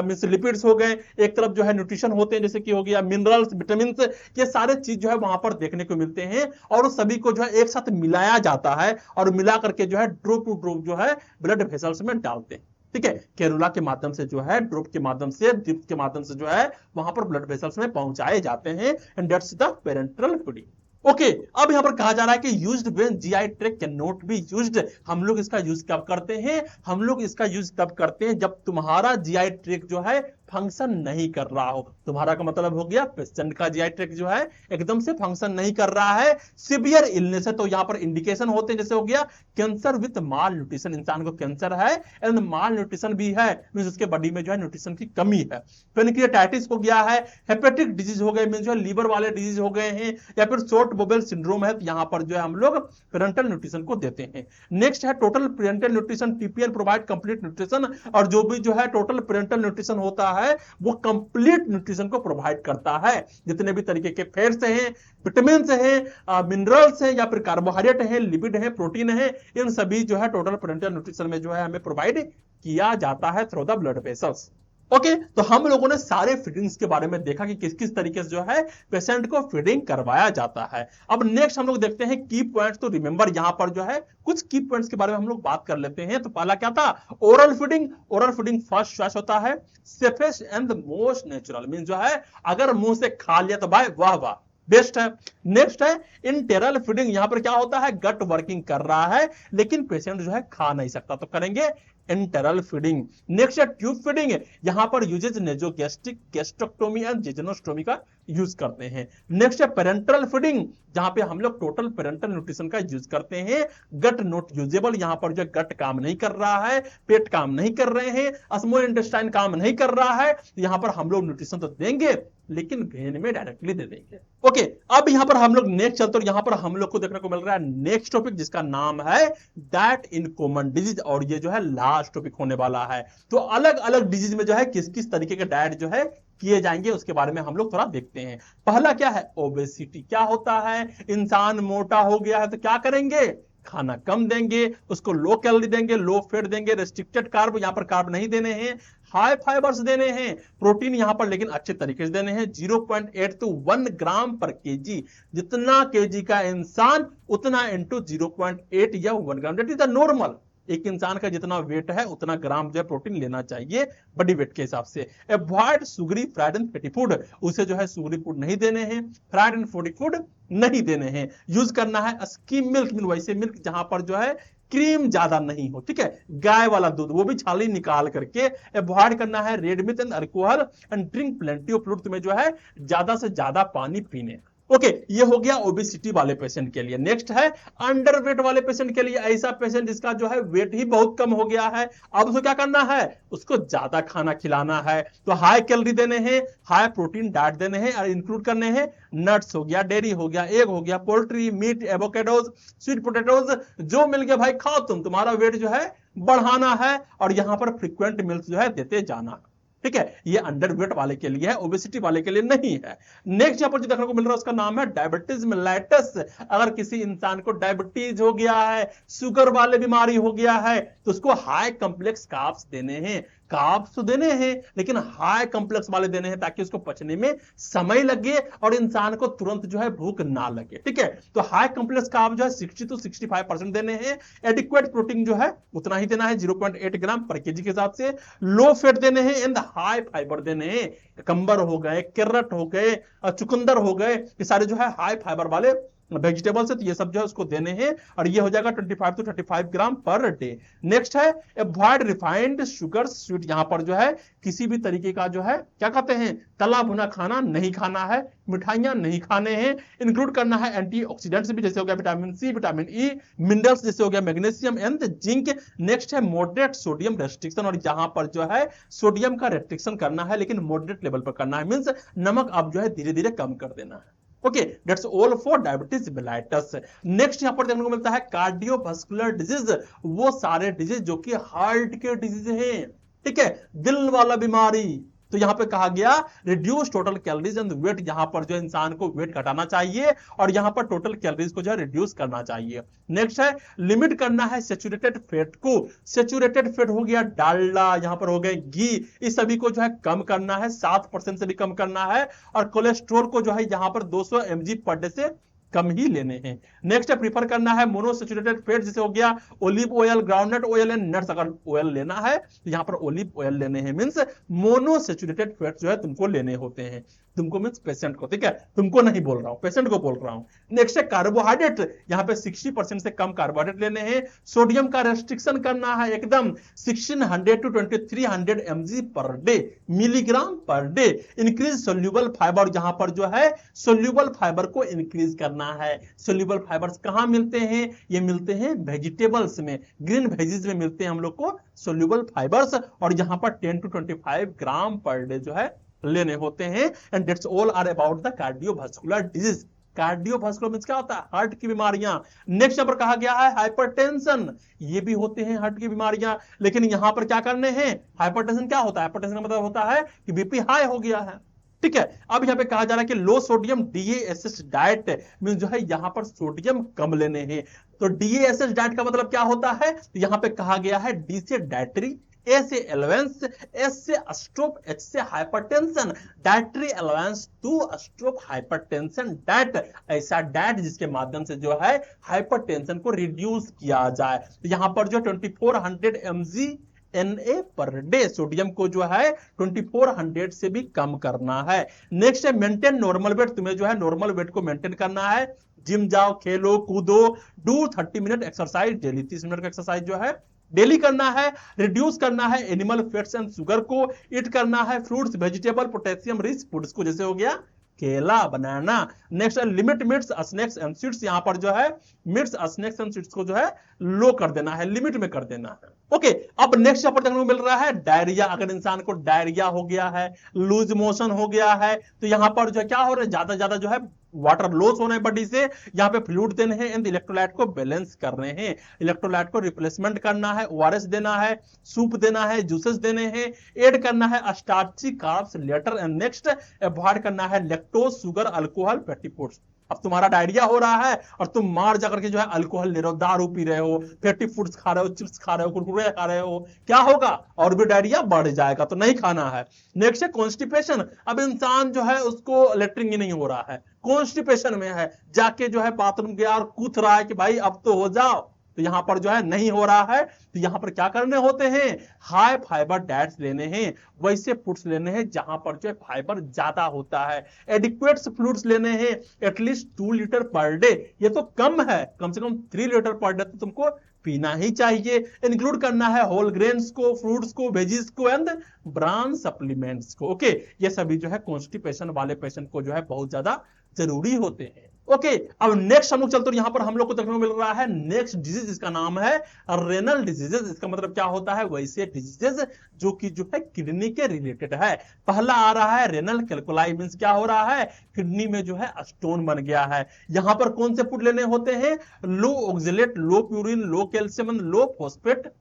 मींस लिपिड्स हो गए, एक तरफ जो है न्यूट्रिशन होते हैं जैसे कि हो गया मिनरल्स, विटामिन, ये सारे चीज जो है वहां पर देखने को मिलते हैं और उस सभी को जो है एक साथ मिलाया जाता है और मिला करके जो है ड्रॉप टू ड्रॉप जो है ब्लड वेसल्स में डालते हैं, ठीक है। कैनुला के माध्यम से जो है ड्रॉप के माध्यम से, ड्रिप के माध्यम से जो है वहां पर ब्लड वेसल्स में पहुंचाए जाते हैं and that's the parenteral feeding. Okay अब यहां पर कहा जा रहा है कि used when GI tag can not be used. हम लोग इसका यूज कब करते हैं? हम लोग इसका यूज तब करते हैं जब तुम्हारा जीआई टैग जो है फंक्शन नहीं कर रहा हो। तुम्हारा का मतलब हो गया पेशेंट का जीआई टैग जो है एकदम से फंक्शन नहीं कर रहा है, सिवियर इलनेस है, तो यहां पर इंडिकेशन होते हैं, जैसे हो गया कैंसर विद माल न्यूट्रिशन, इंसान को कैंसर है एंड माल न्यूट्रिशन भी है, मींस उसके बॉडी में जो है न्यूट्रिशन की कमी है। पेनक्रियाटाइटिस हो गया है, हेपेटिक डिजीज हो गए, मींस जो है लीवर वाले डिजीज हो गए हैं, या फिर शॉर्ट बोवेल सिंड्रोम है, तो यहां पर जो है हम लोग पेरेंटल न्यूट्रिशन को देते हैं। नेक्स्ट है total parental nutrition, TPN provide complete nutrition, और जो भी जो है टोटल पेरेंटल न्यूट्रिशन होता है वो कंप्लीट न्यूट्रिशन को प्रोवाइड करता है। जितने भी तरीके के फैट्स हैं, विटामिन हैं, मिनरल्स हैं, या फिर कार्बोहाइड्रेट है, लिपिड है, प्रोटीन है, इन सभी जो है टोटल पेरेंटल न्यूट्रिशन में जो है हमें प्रोवाइड किया जाता है through the blood vessels. Okay तो हम लोगों ने सारे फीडिंग्स के बारे में देखा कि किस किस तरीके से जो है पेशेंट को फीडिंग करवाया जाता है। अब नेक्स्ट हम लोग देखते हैं की पॉइंट्स। तो रिमेंबर यहां पर जो है कुछ की पॉइंट्स के बारे में हम लोग बात कर लेते हैं। तो पहला क्या था? Oral feeding. Oral feeding first choice होता है, safest and most natural, mean जो है अगर मुंह से खा लिया तो भाई वाह वाह बेस्ट है। नेक्स्ट है इंटेरल फीडिंग। यहां पर क्या होता है? गट वर्किंग कर रहा है लेकिन पेशेंट जो है खा नहीं सकता, तो करेंगे इंटेरल फीडिंग। नेक्स्ट है ट्यूब फीडिंग। यहां पर यूजेज नेजोगैस्ट्रिक, गैस्ट्रोक्टोमी एंड जेजनोस्टोमी का यूज करते हैं। नेक्स्ट है पेरेंटल फीडिंग, जहां पे हम लोग टोटल पेरेंटल न्यूट्रिशन का यूज करते हैं। गट नॉट यूजेबल, यहां पर जो गट काम नहीं कर रहा है, पेट काम नहीं कर रहे हैं, स्मॉल इंटेस्टाइन काम नहीं कर रहा है, यहां पर हम लोग न्यूट्रिशन तो देंगे लेकिन वेन में डायरेक्टली दे देंगे। ओके अब यहां पर हम लोग नेक्स्ट चलते हैं, यहां पर हम लोग को देखने को मिल रहा है नेक्स्ट टॉपिक जिसका नाम है दैट इन कॉमन डिजीज, और ये जो है लास्ट टॉपिक होने वाला है। तो अलग अलग डिजीज में जो है किस किस तरीके के डाइट जो है किए जाएंगे उसके बारे में हम लोग थोड़ा देखते हैं। पहला क्या है? ओबेसिटी। क्या होता है? इंसान मोटा हो गया है तो क्या करेंगे? खाना कम देंगे, उसको लो कैलोरी देंगे, लो फैट देंगे, रेस्ट्रिक्टेड कार्ब, यहां पर कार्ब नहीं देने हैं, हाई फाइबर्स देने हैं, प्रोटीन यहां पर लेकिन अच्छे तरीके से देने हैं। 0.8 to 1 ग्राम पर केजी, जितना केजी का इंसान उतना इंटू 0.8 या 1 ग्राम, दैट इज द नॉर्मल। एक इंसान का जितना वेट है उतना ग्राम जो है प्रोटीन लेना चाहिए बॉडी वेट के हिसाब से। Avoid sugary, fried and fatty food, उसे जो है सुगरी फूड नहीं देने हैं, फ्राइड एंड फैटी फूड नहीं देने हैं। यूज करना है स्किम मिल्क, वैसे मिल्क जहां पर जो है क्रीम ज्यादा नहीं हो, ठीक है, गाय वाला दूध, वो भी छाली निकाल करके। अवॉइड करना है red meat and alcohol and drink plenty of fluid, तुम्हें जो है ज्यादा से ज्यादा पानी पीने। ओके ये हो गया ओबेसिटी वाले पेशेंट के लिए। नेक्स्ट है अंडर वेट वाले पेशेंट के लिए, ऐसा पेशेंट जिसका जो है वेट ही बहुत कम हो गया है, अब उसको क्या करना है? उसको ज्यादा खाना खिलाना है, तो हाई कैलोरी देने हैं, हाई प्रोटीन डाइट देने हैं, और इंक्लूड करने हैं नट्स हो गया, डेयरी हो गया, एग हो गया, poultry, meat, avocados, sweet potatoes, जो मिल गया भाई खाओ तुम, तुम्हारा वेट जो है बढ़ाना है, और यहां पर फ्रीक्वेंट मील्स जो है देते जाना। ठीक है, ये अंडरवेट वाले के लिए है, ओबेसिटी वाले के लिए नहीं है। नेक्स्ट यहां पर जो देखने को मिल रहा है उसका नाम है डायबिटीज मेलाइटस। अगर किसी इंसान को डायबिटीज हो गया है, शुगर वाले बीमारी हो गया है, तो उसको हाई कॉम्प्लेक्स कार्ब्स देने हैं। कार्ब्स तो देने हैं लेकिन हाई कॉम्प्लेक्स वाले देने हैं ताकि उसको पचने में समय लगे और इंसान को तुरंत जो है भूख ना लगे। ठीक है, तो हाई कॉम्प्लेक्स कार्ब जो है 60 to 65% देने हैं। एडिक्वेट प्रोटीन जो है उतना ही देना है, 0.8 ग्राम पर केजी के हिसाब से। लो फैट देने हैं एंड हाई फाइबर देने हैं। कंबर हो गए, कैरट हो गए, चुकंदर हो गए, ये सारे जो है हाई फाइबर वाले वेजिटेबल्स है, तो ये सब जो है उसको देने हैं, और ये हो जाएगा 25 to 35 gram per day. Next है अवॉइड रिफाइंड शुगर स्वीट। यहां पर जो है किसी भी तरीके का जो है क्या कहते हैं तला भुना खाना नहीं खाना है, मिठाइयां नहीं खाने हैं। इंक्लूड करना है एंटीऑक्सीडेंट्स भी, जैसे हो गया vitamin C, vitamin E, minerals जैसे हो गया मैग्नीशियम एंड जिंक। नेक्स्ट है मॉडरेट सोडियम रेस्ट्रिक्शन, और यहां पर जो है सोडियम का रेस्ट्रिक्शन करना है लेकिन मॉडरेट लेवल पर करना है, मींस नमक आप जो है धीरे धीरे कम कर देना है। Okay that's all for diabetes mellitus. Next यहां पर देखने को मिलता है कार्डियोवास्कुलर डिजीज, वो सारे डिजीज जो कि हार्ट के डिजीज हैं। ठीक है, दिल वाला बीमारी, तो यहां पे कहा गया reduce total calories and weight, यहां पर जो इंसान को वेट घटाना चाहिए और यहां पर टोटल कैलोरीज को जो है रिड्यूस करना चाहिए। नेक्स्ट है लिमिट करना है सैचुरेटेड फैट को। सैचुरेटेड फैट हो गया डालडा, यहां पर हो गए घी, इस सभी को जो है कम करना है, 7% से भी कम करना है, और कोलेस्ट्रॉल को जो है यहां पर 200 mg पर डे से कम ही लेने हैं। नेक्स्ट प्रीफर करना है मोनोसैचुरेटेड फैट, जैसे हो गया olive oil, groundnut oil and nuts. अगर ऑयल लेना है तो यहां पर ओलिव ऑयल लेने हैं, मींस मोनोसैचुरेटेड फैट जो है तुमको लेने होते हैं। तुमको मींस पेशेंट को, ठीक है, तुमको नहीं बोल रहा हूं, पेशेंट को बोल रहा हूं। नेक्स्ट है कार्बोहाइड्रेट, यहां पे 60% से कम कार्बोहाइड्रेट लेने हैं। सोडियम का रेस्ट्रिक्शन करना है एकदम 1600 to 2300 mg per day, milligram per day. Increase soluble fibre, जहां पर जो है सोल्यूबल फाइबर को इंक्रीज करना है। सोल्यूबल फाइबर्स कहां मिलते हैं? ये मिलते हैं वेजिटेबल्स में, ग्रीन वेजीज में मिलते हैं हम लोग को सोल्यूबल फाइबर्स, और यहां पर 10 टू 25 ग्राम पर डे जो है लेने होते हैं। And that's all are about the cardiovascular disease. Cardiovascular means क्या होता है? हार्ट की बीमारियां। नेक्स्ट नंबर कहा गया है हाइपरटेंशन, ये भी होते हैं हार्ट की बीमारियां, लेकिन यहां पर क्या करने हैं? हाइपरटेंशन क्या होता है? हाइपरटेंशन का मतलब होता है कि बीपी हाई हो गया है, ठीक है। अब यहां पे कहा जा रहा है कि लो सोडियम DASS डाइट मींस जो है यहां पर सोडियम कम लेने हैं। तो DASS डाइट का मतलब क्या होता है? तो यहां पे कहा गया है D से डाइटरी, ए से एलेवेंस, एस से स्ट्रोक, एच से hypertension. Dietary allowance to stroke hypertension diet, ऐसा डाइट जिसके माध्यम से जो है हाइपरटेंशन को रिड्यूस किया जाए। तो यहां पर जो 2400 mg Na per day, sodium को जो है 2400 से भी कम करना है। नेक्स्ट है मेंटेन नॉर्मल वेट, तुम्हें जो है नॉर्मल वेट को मेंटेन करना है। जिम जाओ, खेलो कूदो, do 30 minute exercise daily, 30 minute का एक्सरसाइज जो है डेली करना है। रिड्यूस करना है एनिमल फैट्स एंड शुगर को। ईट करना है fruits, vegetable, potassium rich foods को, जैसे हो गया केला, banana. Next limit meats, snacks and sweets, यहां पर जो है मीट्स, स्नैक्स एंड स्वीट्स को जो है लो कर देना है, लिमिट में कर देना है। ओके, अब नेक्स्ट यहां पर देखने को मिल रहा है डायरिया। अगर इंसान को डायरिया हो गया है, लूज मोशन हो गया है, तो यहां पर जो क्या हो रहा है, ज्यादा ज्यादा जो है वाटर लॉस होना है बॉडी से। यहां पे फ्लूइड देने हैं एंड इलेक्ट्रोलाइट को बैलेंस करने हैं। इलेक्ट्रोलाइट को रिप्लेसमेंट करना है, ORS देना है, सूप देना है, जूसेस देने हैं। ऐड करना है starchy carbs later. And next avoid करना है lactose, sugar, alcohol, fatty foods. अब तुम्हारा डायरिया हो रहा है और तुम मार जाकर के जो है अल्कोहल ले रहे हो, दारू पी रहे हो, फैटी फूड्स खा रहे हो, चिप्स खा रहे हो, कुरकुरे खा रहे हो, क्या होगा? और भी डायरिया बढ़ जाएगा, तो नहीं खाना है। नेक्स्ट है कॉन्स्टिपेशन। अब इंसान जो है उसको लेटरिन ही नहीं हो रहा है, कॉन्स्टिपेशन में है, जाके जो है बाथरूम गया और कूथ रहा है कि भाई अब तो हो जाओ, तो यहां पर जो है नहीं हो रहा है। तो यहां पर क्या करने होते हैं? हाई फाइबर डाइट्स लेने हैं, वैसे फूड्स लेने हैं जहां पर जो है फाइबर ज्यादा होता है। एडिक्वेट फ्लूइड्स लेने हैं, एटलीस्ट 2 लीटर पर डे, ये तो कम है, कम से कम 3 लीटर पर डे तो तुमको पीना ही चाहिए। इंक्लूड करना है होल ग्रेन्स को, फ्रूट्स को, वेजीज को एंड ब्रान सप्लीमेंट्स को। ओके, ये सभी जो है कॉन्स्टिपेशन वाले पेशेंट को जो है बहुत ज्यादा जरूरी होते हैं। ओके, अब नेक्स्ट हम लोग चलते हैं, यहां पर हम लोग को देखने को मिल रहा है नेक्स्ट डिजीज, जिसका नाम है रेनल डिजीजेस। इसका मतलब क्या होता है? वैसे डिजीजेस जो कि जो है किडनी के रिलेटेड है। पहला आ रहा है रेनल कैल्कुलाई, मींस क्या हो रहा है? किडनी में जो है स्टोन बन गया है। यहां पर कौन से फूड लेने होते हैं? लो ऑक्जेलेट, लो प्यूरिन, लो कैल्शियम, लो फॉस्फेट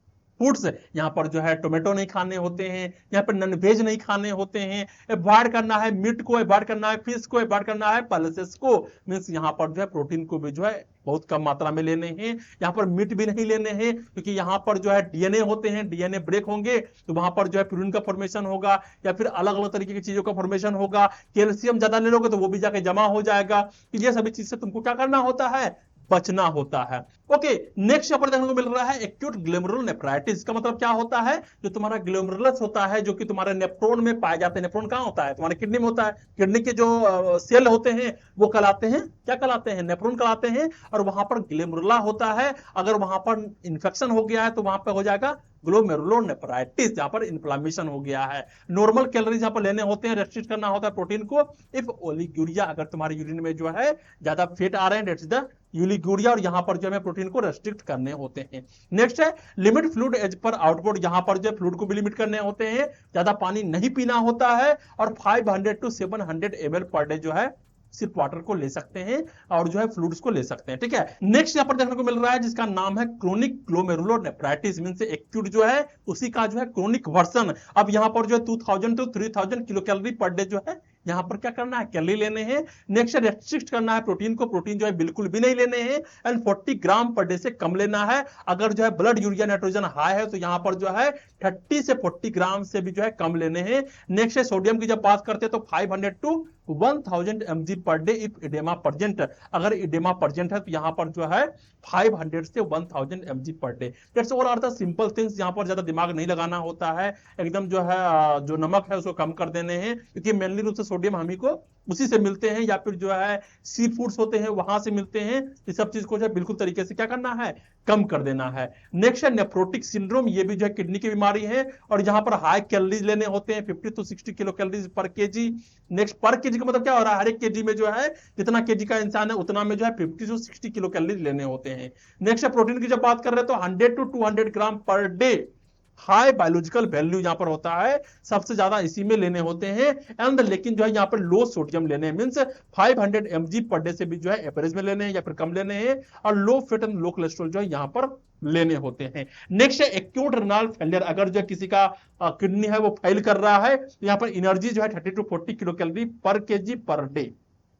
फूड्स। यहां पर जो है टोमेटो नहीं खाने होते हैं, यहां पर नॉन वेज नहीं खाने होते हैं। अवॉइड करना है मीट को, अवॉइड करना है फिश को, अवॉइड करना है पल्सेस को, मींस यहां पर जो है प्रोटीन को भी जो है बहुत कम मात्रा में लेने हैं। यहां पर मीट भी नहीं लेने हैं, क्योंकि यहां पर जो है डीएनए होते हैं, डीएनए ब्रेक होंगे तो वहां पर जो है प्यूरिन का फॉर्मेशन होगा, या फिर अलग अलग तरीके की चीजों का फॉर्मेशन होगा। कैल्शियम ज्यादा ले लोगे तो वो भी जाके जमा हो जाएगा। ये सभी चीज से तुमको क्या करना होता है? बचना होता है। ओके, नेक्स्ट यहां पर देखने को मिल रहा है एक्यूट ग्लोमेरुलर नेफ्राइटिस। का मतलब क्या होता है? जो तुम्हारा ग्लोमेरुलस होता है, जो कि तुम्हारे नेफ्रॉन में पाए जाते हैं। नेफ्रॉन कहां होता है? तुम्हारे किडनी में होता है। किडनी के जो सेल होते हैं वो कहलाते हैं, क्या कहलाते हैं? नेफ्रॉन कहलाते हैं। और वहां पर ग्लोमेरुला होता है, अगर वहां पर इंफेक्शन हो गया है तो वहां पर हो जाएगा ग्लोमेरुलोनेफ्राइटिस, जहां पर इन्फ्लामेशन हो गया है। नॉर्मल कैलोरीज यहां पर लेने होते हैं, रेस्ट्रिक्ट करना होता है प्रोटीन को। इफ ओलिगुरिया, अगर तुम्हारे यूरिन में जो है ज्यादा फैट आ रहे हैं, दैट्स द यूलिगुरिया, और यहां पर जो है प्रोटीन को रेस्ट्रिक्ट करने होते हैं। नेक्स्ट है limit fluid as per output. यहां पर जो फ्लूइड को भी लिमिट करने होते हैं, ज्यादा पानी नहीं पीना होता है। और 500 टू 700 ml पर डे जो है सिर्फ वाटर को ले सकते हैं और जो है फ्लूइड्स को ले सकते हैं, ठीक है। नेक्स्ट यहां पर देखने को मिल रहा है जिसका नाम है क्रोनिक ग्लोमेरुलोनेफ्राइटिस, मींस एक्यूट जो है उसी का जो है क्रोनिक वर्जन। अब यहां पर जो है 2000 to 3000 kilo calorie per day जो है यहां पर क्या करना है? कैलोरी लेने हैं। नेक्स्ट रेस्ट्रिक्ट करना है प्रोटीन को, प्रोटीन जो है बिल्कुल भी नहीं लेने हैं। एंड 40 ग्राम पर डे से कम लेना है। अगर जो है ब्लड यूरिया नाइट्रोजन हाई है तो यहां पर जो है 30 से 40 ग्राम से भी जो है कम लेने हैं। नेक्स्ट है सोडियम की जब बात करते हैं तो 500 to 1000 mg per day if oedema present. अगर इडेमा प्रेजेंट है तो यहाँ पर जो है 500 से 1000 mg per day. That's all are the simple things. यहाँ पर ज्यादा दिमाग नहीं लगाना होता है, एकदम जो है जो नमक है उसको कम कर देने हैं, क्योंकि मेनली रूप से सोडियम हम ही को उसी से मिलते हैं, या फिर जो है सी फूड्स होते हैं वहां से मिलते हैं। इस सब चीज को जो है बिल्कुल तरीके से क्या करना है, कम कर देना है। नेक्स्ट है नेफ्रोटिक सिंड्रोम, ये भी जो है किडनी की बीमारी है, और यहाँ पर हाई कैलोरीज लेने होते हैं, 50 to 60 किलो कैलोरीज पर केजी। नेक्स्ट पर केजी का मतलब क्या हो रहा है, हर एक केजी में जो है जितना केजी का इंसान है उतना में जो है 50 to 60 किलो कैलोरीज लेने होते हैं। नेक्स्ट है प्रोटीन की जब बात कर रहे हैं तो 100 to 200 gram per day high biological value यहां पर होता है, सबसे ज्यादा इसी में लेने होते हैं। एंड लेकिन जो है यहाँ पर लो सोडियम लेने, मींस 500 mg पर डे से भी जो है एवरेज में लेने हैं या फिर कम लेने हैं, और low fat and low cholesterol जो है यहाँ पर लेने होते हैं। नेक्स्ट है एक्यूट रेनल फेलियर, अगर जो किसी का किडनी है वो फेल कर रहा है तो यहाँ पर एनर्जी जो है 30 to 40 किलो कैलोरी पर KG per day.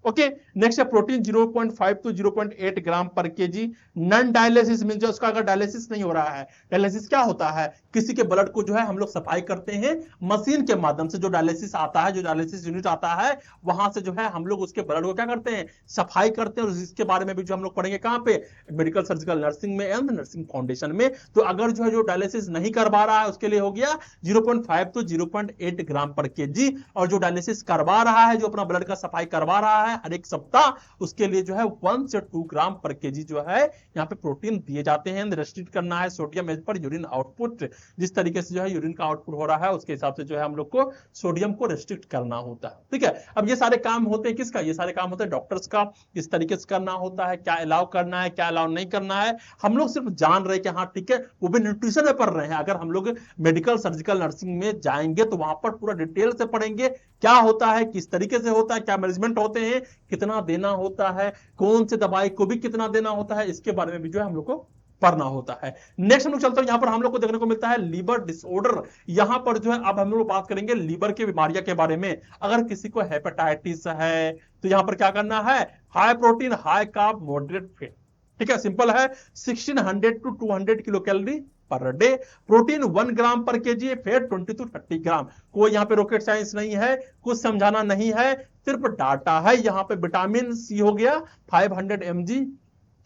Okay, next है प्रोटीन 0.5 to 0.8 ग्राम पर केजी। नॉन डायलिसिस मींस जो उसका अगर डायलिसिस नहीं हो रहा है, डायलिसिस क्या होता है, किसी के ब्लड को जो है हम लोग सफाई करते हैं मशीन के माध्यम से, जो डायलिसिस आता है, जो डायलिसिस यूनिट आता है वहां से जो है हम लोग उसके ब्लड को क्या करते हैं, सफाई करते हैं। और इसके बारे में भी जो हम लोग पढ़ेंगे कहां पे, मेडिकल सर्जिकल नर्सिंग में एंड नर्सिंग फाउंडेशन में। तो अगर जो है जो डायलिसिस नहीं करवा रहा है उसके लिए हो गया 0.5 to 0.8 ग्राम पर केजी, और जो डायलिसिस करवा रहा है, जो अपना ब्लड का सफाई करवा रहा है हर एक सप्ताह, उसके लिए जो है 1 से 2 ग्राम पर केजी जो है यहाँ पे प्रोटीन दिए जाते हैं। रेस्ट्रिक्ट करना है sodium as per urine output, जिस तरीके से जो है यूरिन का आउटपुट हो रहा है उसके हिसाब से जो है हम लोग को सोडियम को रेस्ट्रिक्ट करना होता है। ठीक है, अब ये सारे काम होते हैं किसका, ये सारे काम होते हैं डॉक्टर्स का, किस तरीके से करना होता है, क्या अलाउ करना है, क्या अलाउ नहीं करना है। हम लोग सिर्फ जान रहे कि हाँ ठीक है, वो भी न्यूट्रिशन में पढ़ रहे हैं। अगर हम लोग मेडिकल सर्जिकल नर्सिंग में जाएंगे तो वहां पर पूरा डिटेल से पढ़ेंगे क्या होता है, किस तरीके से होता है, क्या मैनेजमेंट होते हैं, कितना देना होता है, कौन से दवाई को भी कितना देना होता है, इसके बारे में भी जो है हम लोग को पढ़ना होता है। नेक्स्ट हम लोग चलते हैं, यहां पर हम लोग को देखने को मिलता है लीवर डिसऑर्डर। यहां पर जो है अब हम लोग बात करेंगे लीवर की बीमारियां के बारे में। अगर किसी को हेपेटाइटिस है तो यहां पर क्या करना है, high protein high carb moderate fat. ठीक है, सिंपल है, 1600 to 200 kilo calorie per day. Protein 1 ग्राम पर केजी, फैट 20 to 30 ग्राम। कोई यहाँ पे रॉकेट साइंस नहीं है, कुछ समझाना नहीं है, सिर्फ डाटा है। यहाँ पे विटामिन सी हो गया 500 mg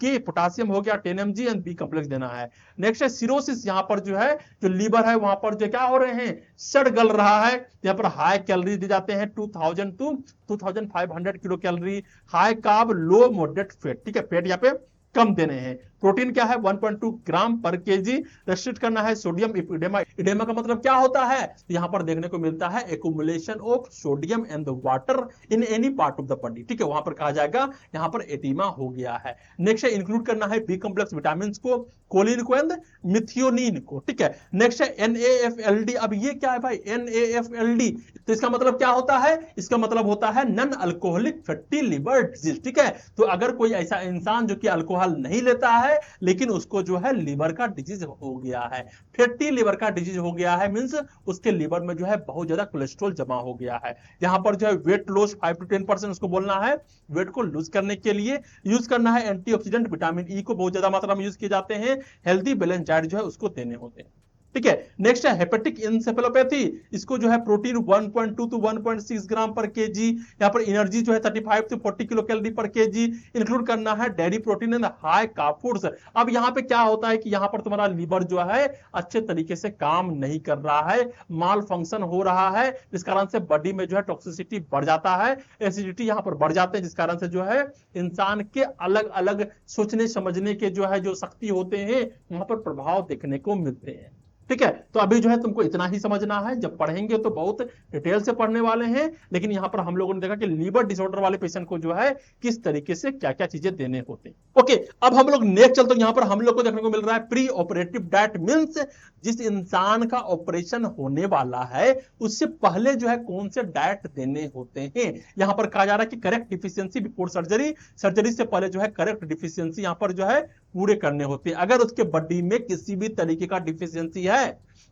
की, पोटासियम हो गया 10 mg एंड बी कॉम्प्लेक्स देना है। नेक्स्ट है सिरोसिस, यहाँ पर जो है जो लीवर है वहां पर जो क्या हो रहे हैं, सड़ गल रहा है। यहाँ पर हाई कैलोरी दी जाते हैं 2000 to 2500 kilo calorie, high carb low moderate fat. ठीक है, फैट यहाँ पे कम देने हैं। प्रोटीन क्या है 1.2 ग्राम पर केजी। रेस्ट्रिक्ट करना है सोडियम इडेमा। इडेमा का मतलब क्या होता है, तो यहां पर देखने को मिलता है accumulation of sodium and the water in any part of the body. ठीक है, वहां पर कहा जाएगा यहां पर एडिमा हो गया है। नेक्स्ट है इंक्लूड करना है बी कॉम्प्लेक्स विटामिन को, कोलिन को एंड मिथियोनिन को। ठीक है, नेक्स्ट है NaFLD। अब ये क्या है भाई NaFLD, तो इसका मतलब क्या होता है, इसका मतलब होता है non alcoholic fatty liver disease. ठीक है, तो अगर कोई ऐसा इंसान जो कि अल्कोहल नहीं लेता है लेकिन उसको जो है लिवर का डिजीज हो गया है, फैटी लिवर का डिजीज हो गया है, मींस उसके लिवर में जो है बहुत ज्यादा कोलेस्ट्रॉल जमा हो गया है। यहां पर जो है वेट लॉस 5 to 10% उसको बोलना है। वेट को लूज करने के लिए यूज करना है एंटीऑक्सीडेंट विटामिन ई को बहुत ज्यादा मात्रा में यूज किए जाते हैं। हेल्दी बैलेंस डाइट जो है उसको देने होते हैं। ठीक है, नेक्स्ट है हेपेटिक इंसेफेलोपैथी। इसको जो है प्रोटीन 1.2 to 1.6 ग्राम पर केजी, यहाँ पर एनर्जी जो है 35 to 40 किलो कैलोरी पर केजी। इंक्लूड करना है dairy protein and high carb foods. अब यहाँ पे क्या होता है कि यहाँ पर तुम्हारा लीवर जो है अच्छे तरीके से काम नहीं कर रहा है, माल फंक्शन हो रहा है, जिस कारण से बॉडी में जो है टॉक्सिसिटी बढ़ जाता है, एसिडिटी यहाँ पर बढ़ जाते हैं, जिस कारण से जो है इंसान के अलग अलग सोचने समझने के जो है जो शक्ति होते हैं वहां पर प्रभाव देखने को मिलते हैं। ठीक है, तो अभी जो है तुमको इतना ही समझना है, जब पढ़ेंगे तो बहुत डिटेल से पढ़ने वाले हैं, लेकिन यहां पर हम लोगों ने देखा कि लीवर डिसऑर्डर वाले पेशेंट को जो है किस तरीके से क्या क्या चीजें देने होते हैं। ओके, अब हम लोग नेक्स्ट चलते हैं। यहां पर हम लोग को देखने को मिल रहा है प्री ऑपरेटिव डाइट, मींस जिस इंसान का ऑपरेशन होने वाला है उससे पहले जो है कौन से डाइट देने होते हैं। यहां पर कहा जा रहा है कि correct deficiency before surgery, surgery से पहले जो है करेक्ट डिफिशियंसी यहां पर जो है पूरे करने होते हैं। अगर उसके बॉडी में किसी भी तरीके का डिफिशियंसी है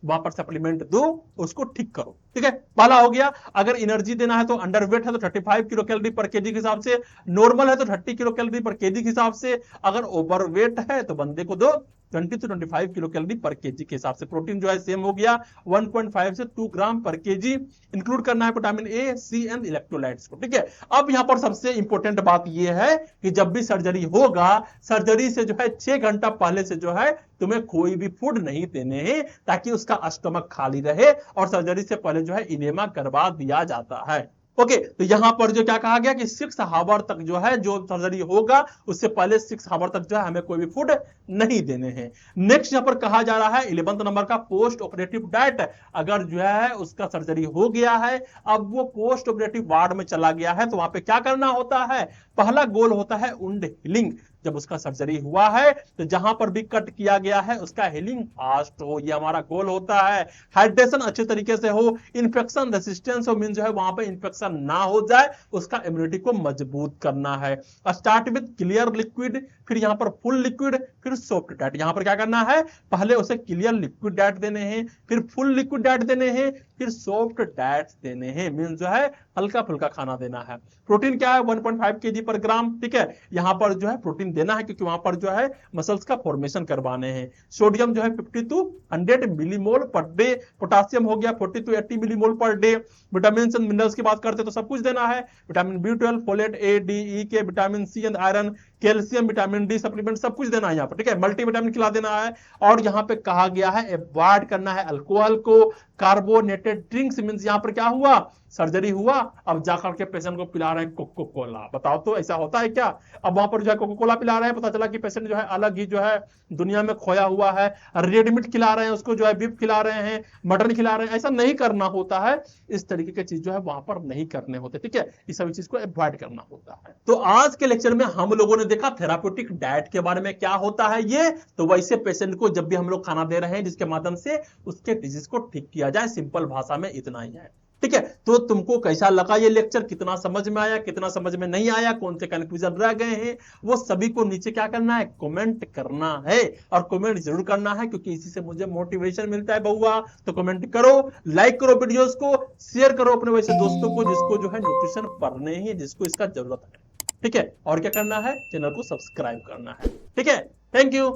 वहां पर सप्लीमेंट दो, उसको ठीक करो। ठीक है, पहला हो गया अगर एनर्जी देना है तो अंडर वेट है तो 35 किलो कैलोरी पर केजी के हिसाब से, नॉर्मल है तो 30 किलो कैलोरी पर केजी के हिसाब से, अगर ओवरवेट है तो बंदे को दो 20 to 25 किलो कैलोरी पर केजी के हिसाब से। प्रोटीन जो है सेम हो गया 1.5 से 2 ग्राम पर केजी। इंक्लूड करना है vitamin A, C and electrolytes को, ठीक है। अब यहां पर सबसे इंपॉर्टेंट बात यह है कि जब भी सर्जरी होगा, सर्जरी से जो है 6 घंटा पहले से जो है तुम्हें कोई भी फूड नहीं देने हैं, ताकि उसका स्टमक खाली रहे, और सर्जरी से पहले जो है इनेमा करवा दिया जाता है। ओके, तो यहां पर जो क्या कहा गया कि 6 हावर तक जो है, जो सर्जरी होगा उससे पहले 6 हावर तक जो है हमें कोई भी फूड नहीं देने हैं। नेक्स्ट यहां पर कहा जा रहा है 11th नंबर का पोस्ट ऑपरेटिव डाइट। अगर जो है उसका सर्जरी हो गया है, अब वो पोस्ट ऑपरेटिव वार्ड में चला गया है, तो वहां पे क्या करना होता है? पहला गोल होता है वुंड हीलिंग। जब उसका सर्जरी हुआ है तो जहां पर भी कट किया गया है उसका हीलिंग फास्ट हो, ये हमारा गोल होता है। हाइड्रेशन अच्छे तरीके से हो, इन्फेक्शन रेसिस्टेंस हो, मीन जो है वहां पे इन्फेक्शन ना हो जाए, उसका इम्यूनिटी को मजबूत करना है। स्टार्ट विद क्लियर लिक्विड, फिर यहां पर फुल लिक्विड, फिर सॉफ्ट डाइट। यहां पर क्या करना है? पहले उसे क्लियर लिक्विड डाइट देने हैं, फिर फुल लिक्विड डाइट देने हैं, फिर सॉफ्ट डाइट देने हैं, मीन जो है हल्का फुल्का खाना देना है। प्रोटीन क्या है? 1.5 केजी पर ग्राम, ठीक है। यहां पर जो है प्रोटीन देना है क्योंकि वहां पर जो है मसल्स का फॉर्मेशन करवाने हैं। सोडियम जो है 50 to 100 millimole per day. Potassium हो गया 40 to 80 millimole per day. Vitamin and minerals की बात करते हैं तो सब कुछ देना है। Vitamin B12, folate, A, D, E K, vitamin C and iron, calcium, vitamin D supplement, सब कुछ देना है यहाँ पर, ठीक है। मल्टीविटामिन खिला देना है। और यहाँ पे कहा गया है अवॉइड करना है अल्कोहल को, कार्बोनेटेड ड्रिंक्स। मींस यहाँ पर क्या हुआ? सर्जरी हुआ, अब जाकर के पेशेंट को पिला रहे हैं कोको कोला। बताओ तो ऐसा होता है क्या? अब वहां पर जो है कोको कोला पिला रहे हैं, पता चला कि पेशेंट जो है अलग ही जो है दुनिया में खोया हुआ है। रेड मीट खिला रहे हैं उसको, जो है बीफ खिला रहे हैं, मटन खिला रहे हैं, ऐसा नहीं करना होता है। इस तरीके की चीज जो है वहां पर नहीं करने होते, ठीक है। इस सभी चीज को अवॉइड करना होता है। तो आज के लेक्चर में हम लोगों ने देखा थेराप्यूटिक डाइट के बारे में, क्या होता है ये। तो वैसे पेशेंट को जब भी हम लोग खाना दे रहे हैं जिसके माध्यम से उसके डिजीज को ठीक किया जाए, सिंपल भाषा में इतना ही है, ठीक है। तो तुमको कैसा लगा ये लेक्चर? कितना समझ में आया, कितना समझ में नहीं आया, कौन से कंफ्यूजन रह गए हैं, वो सभी को नीचे क्या करना है? कमेंट करना है। और कमेंट जरूर करना है क्योंकि इसी से मुझे मोटिवेशन मिलता है बहुआ। तो कमेंट करो, लाइक करो वीडियोस को, शेयर करो अपने वैसे दोस्तों को जिसको जो है न्यूट्रिशन पढ़ने ही, जिसको इसका जरूरत है, ठीक है। और क्या करना है? चैनल को सब्सक्राइब करना है, ठीक है। Thank you.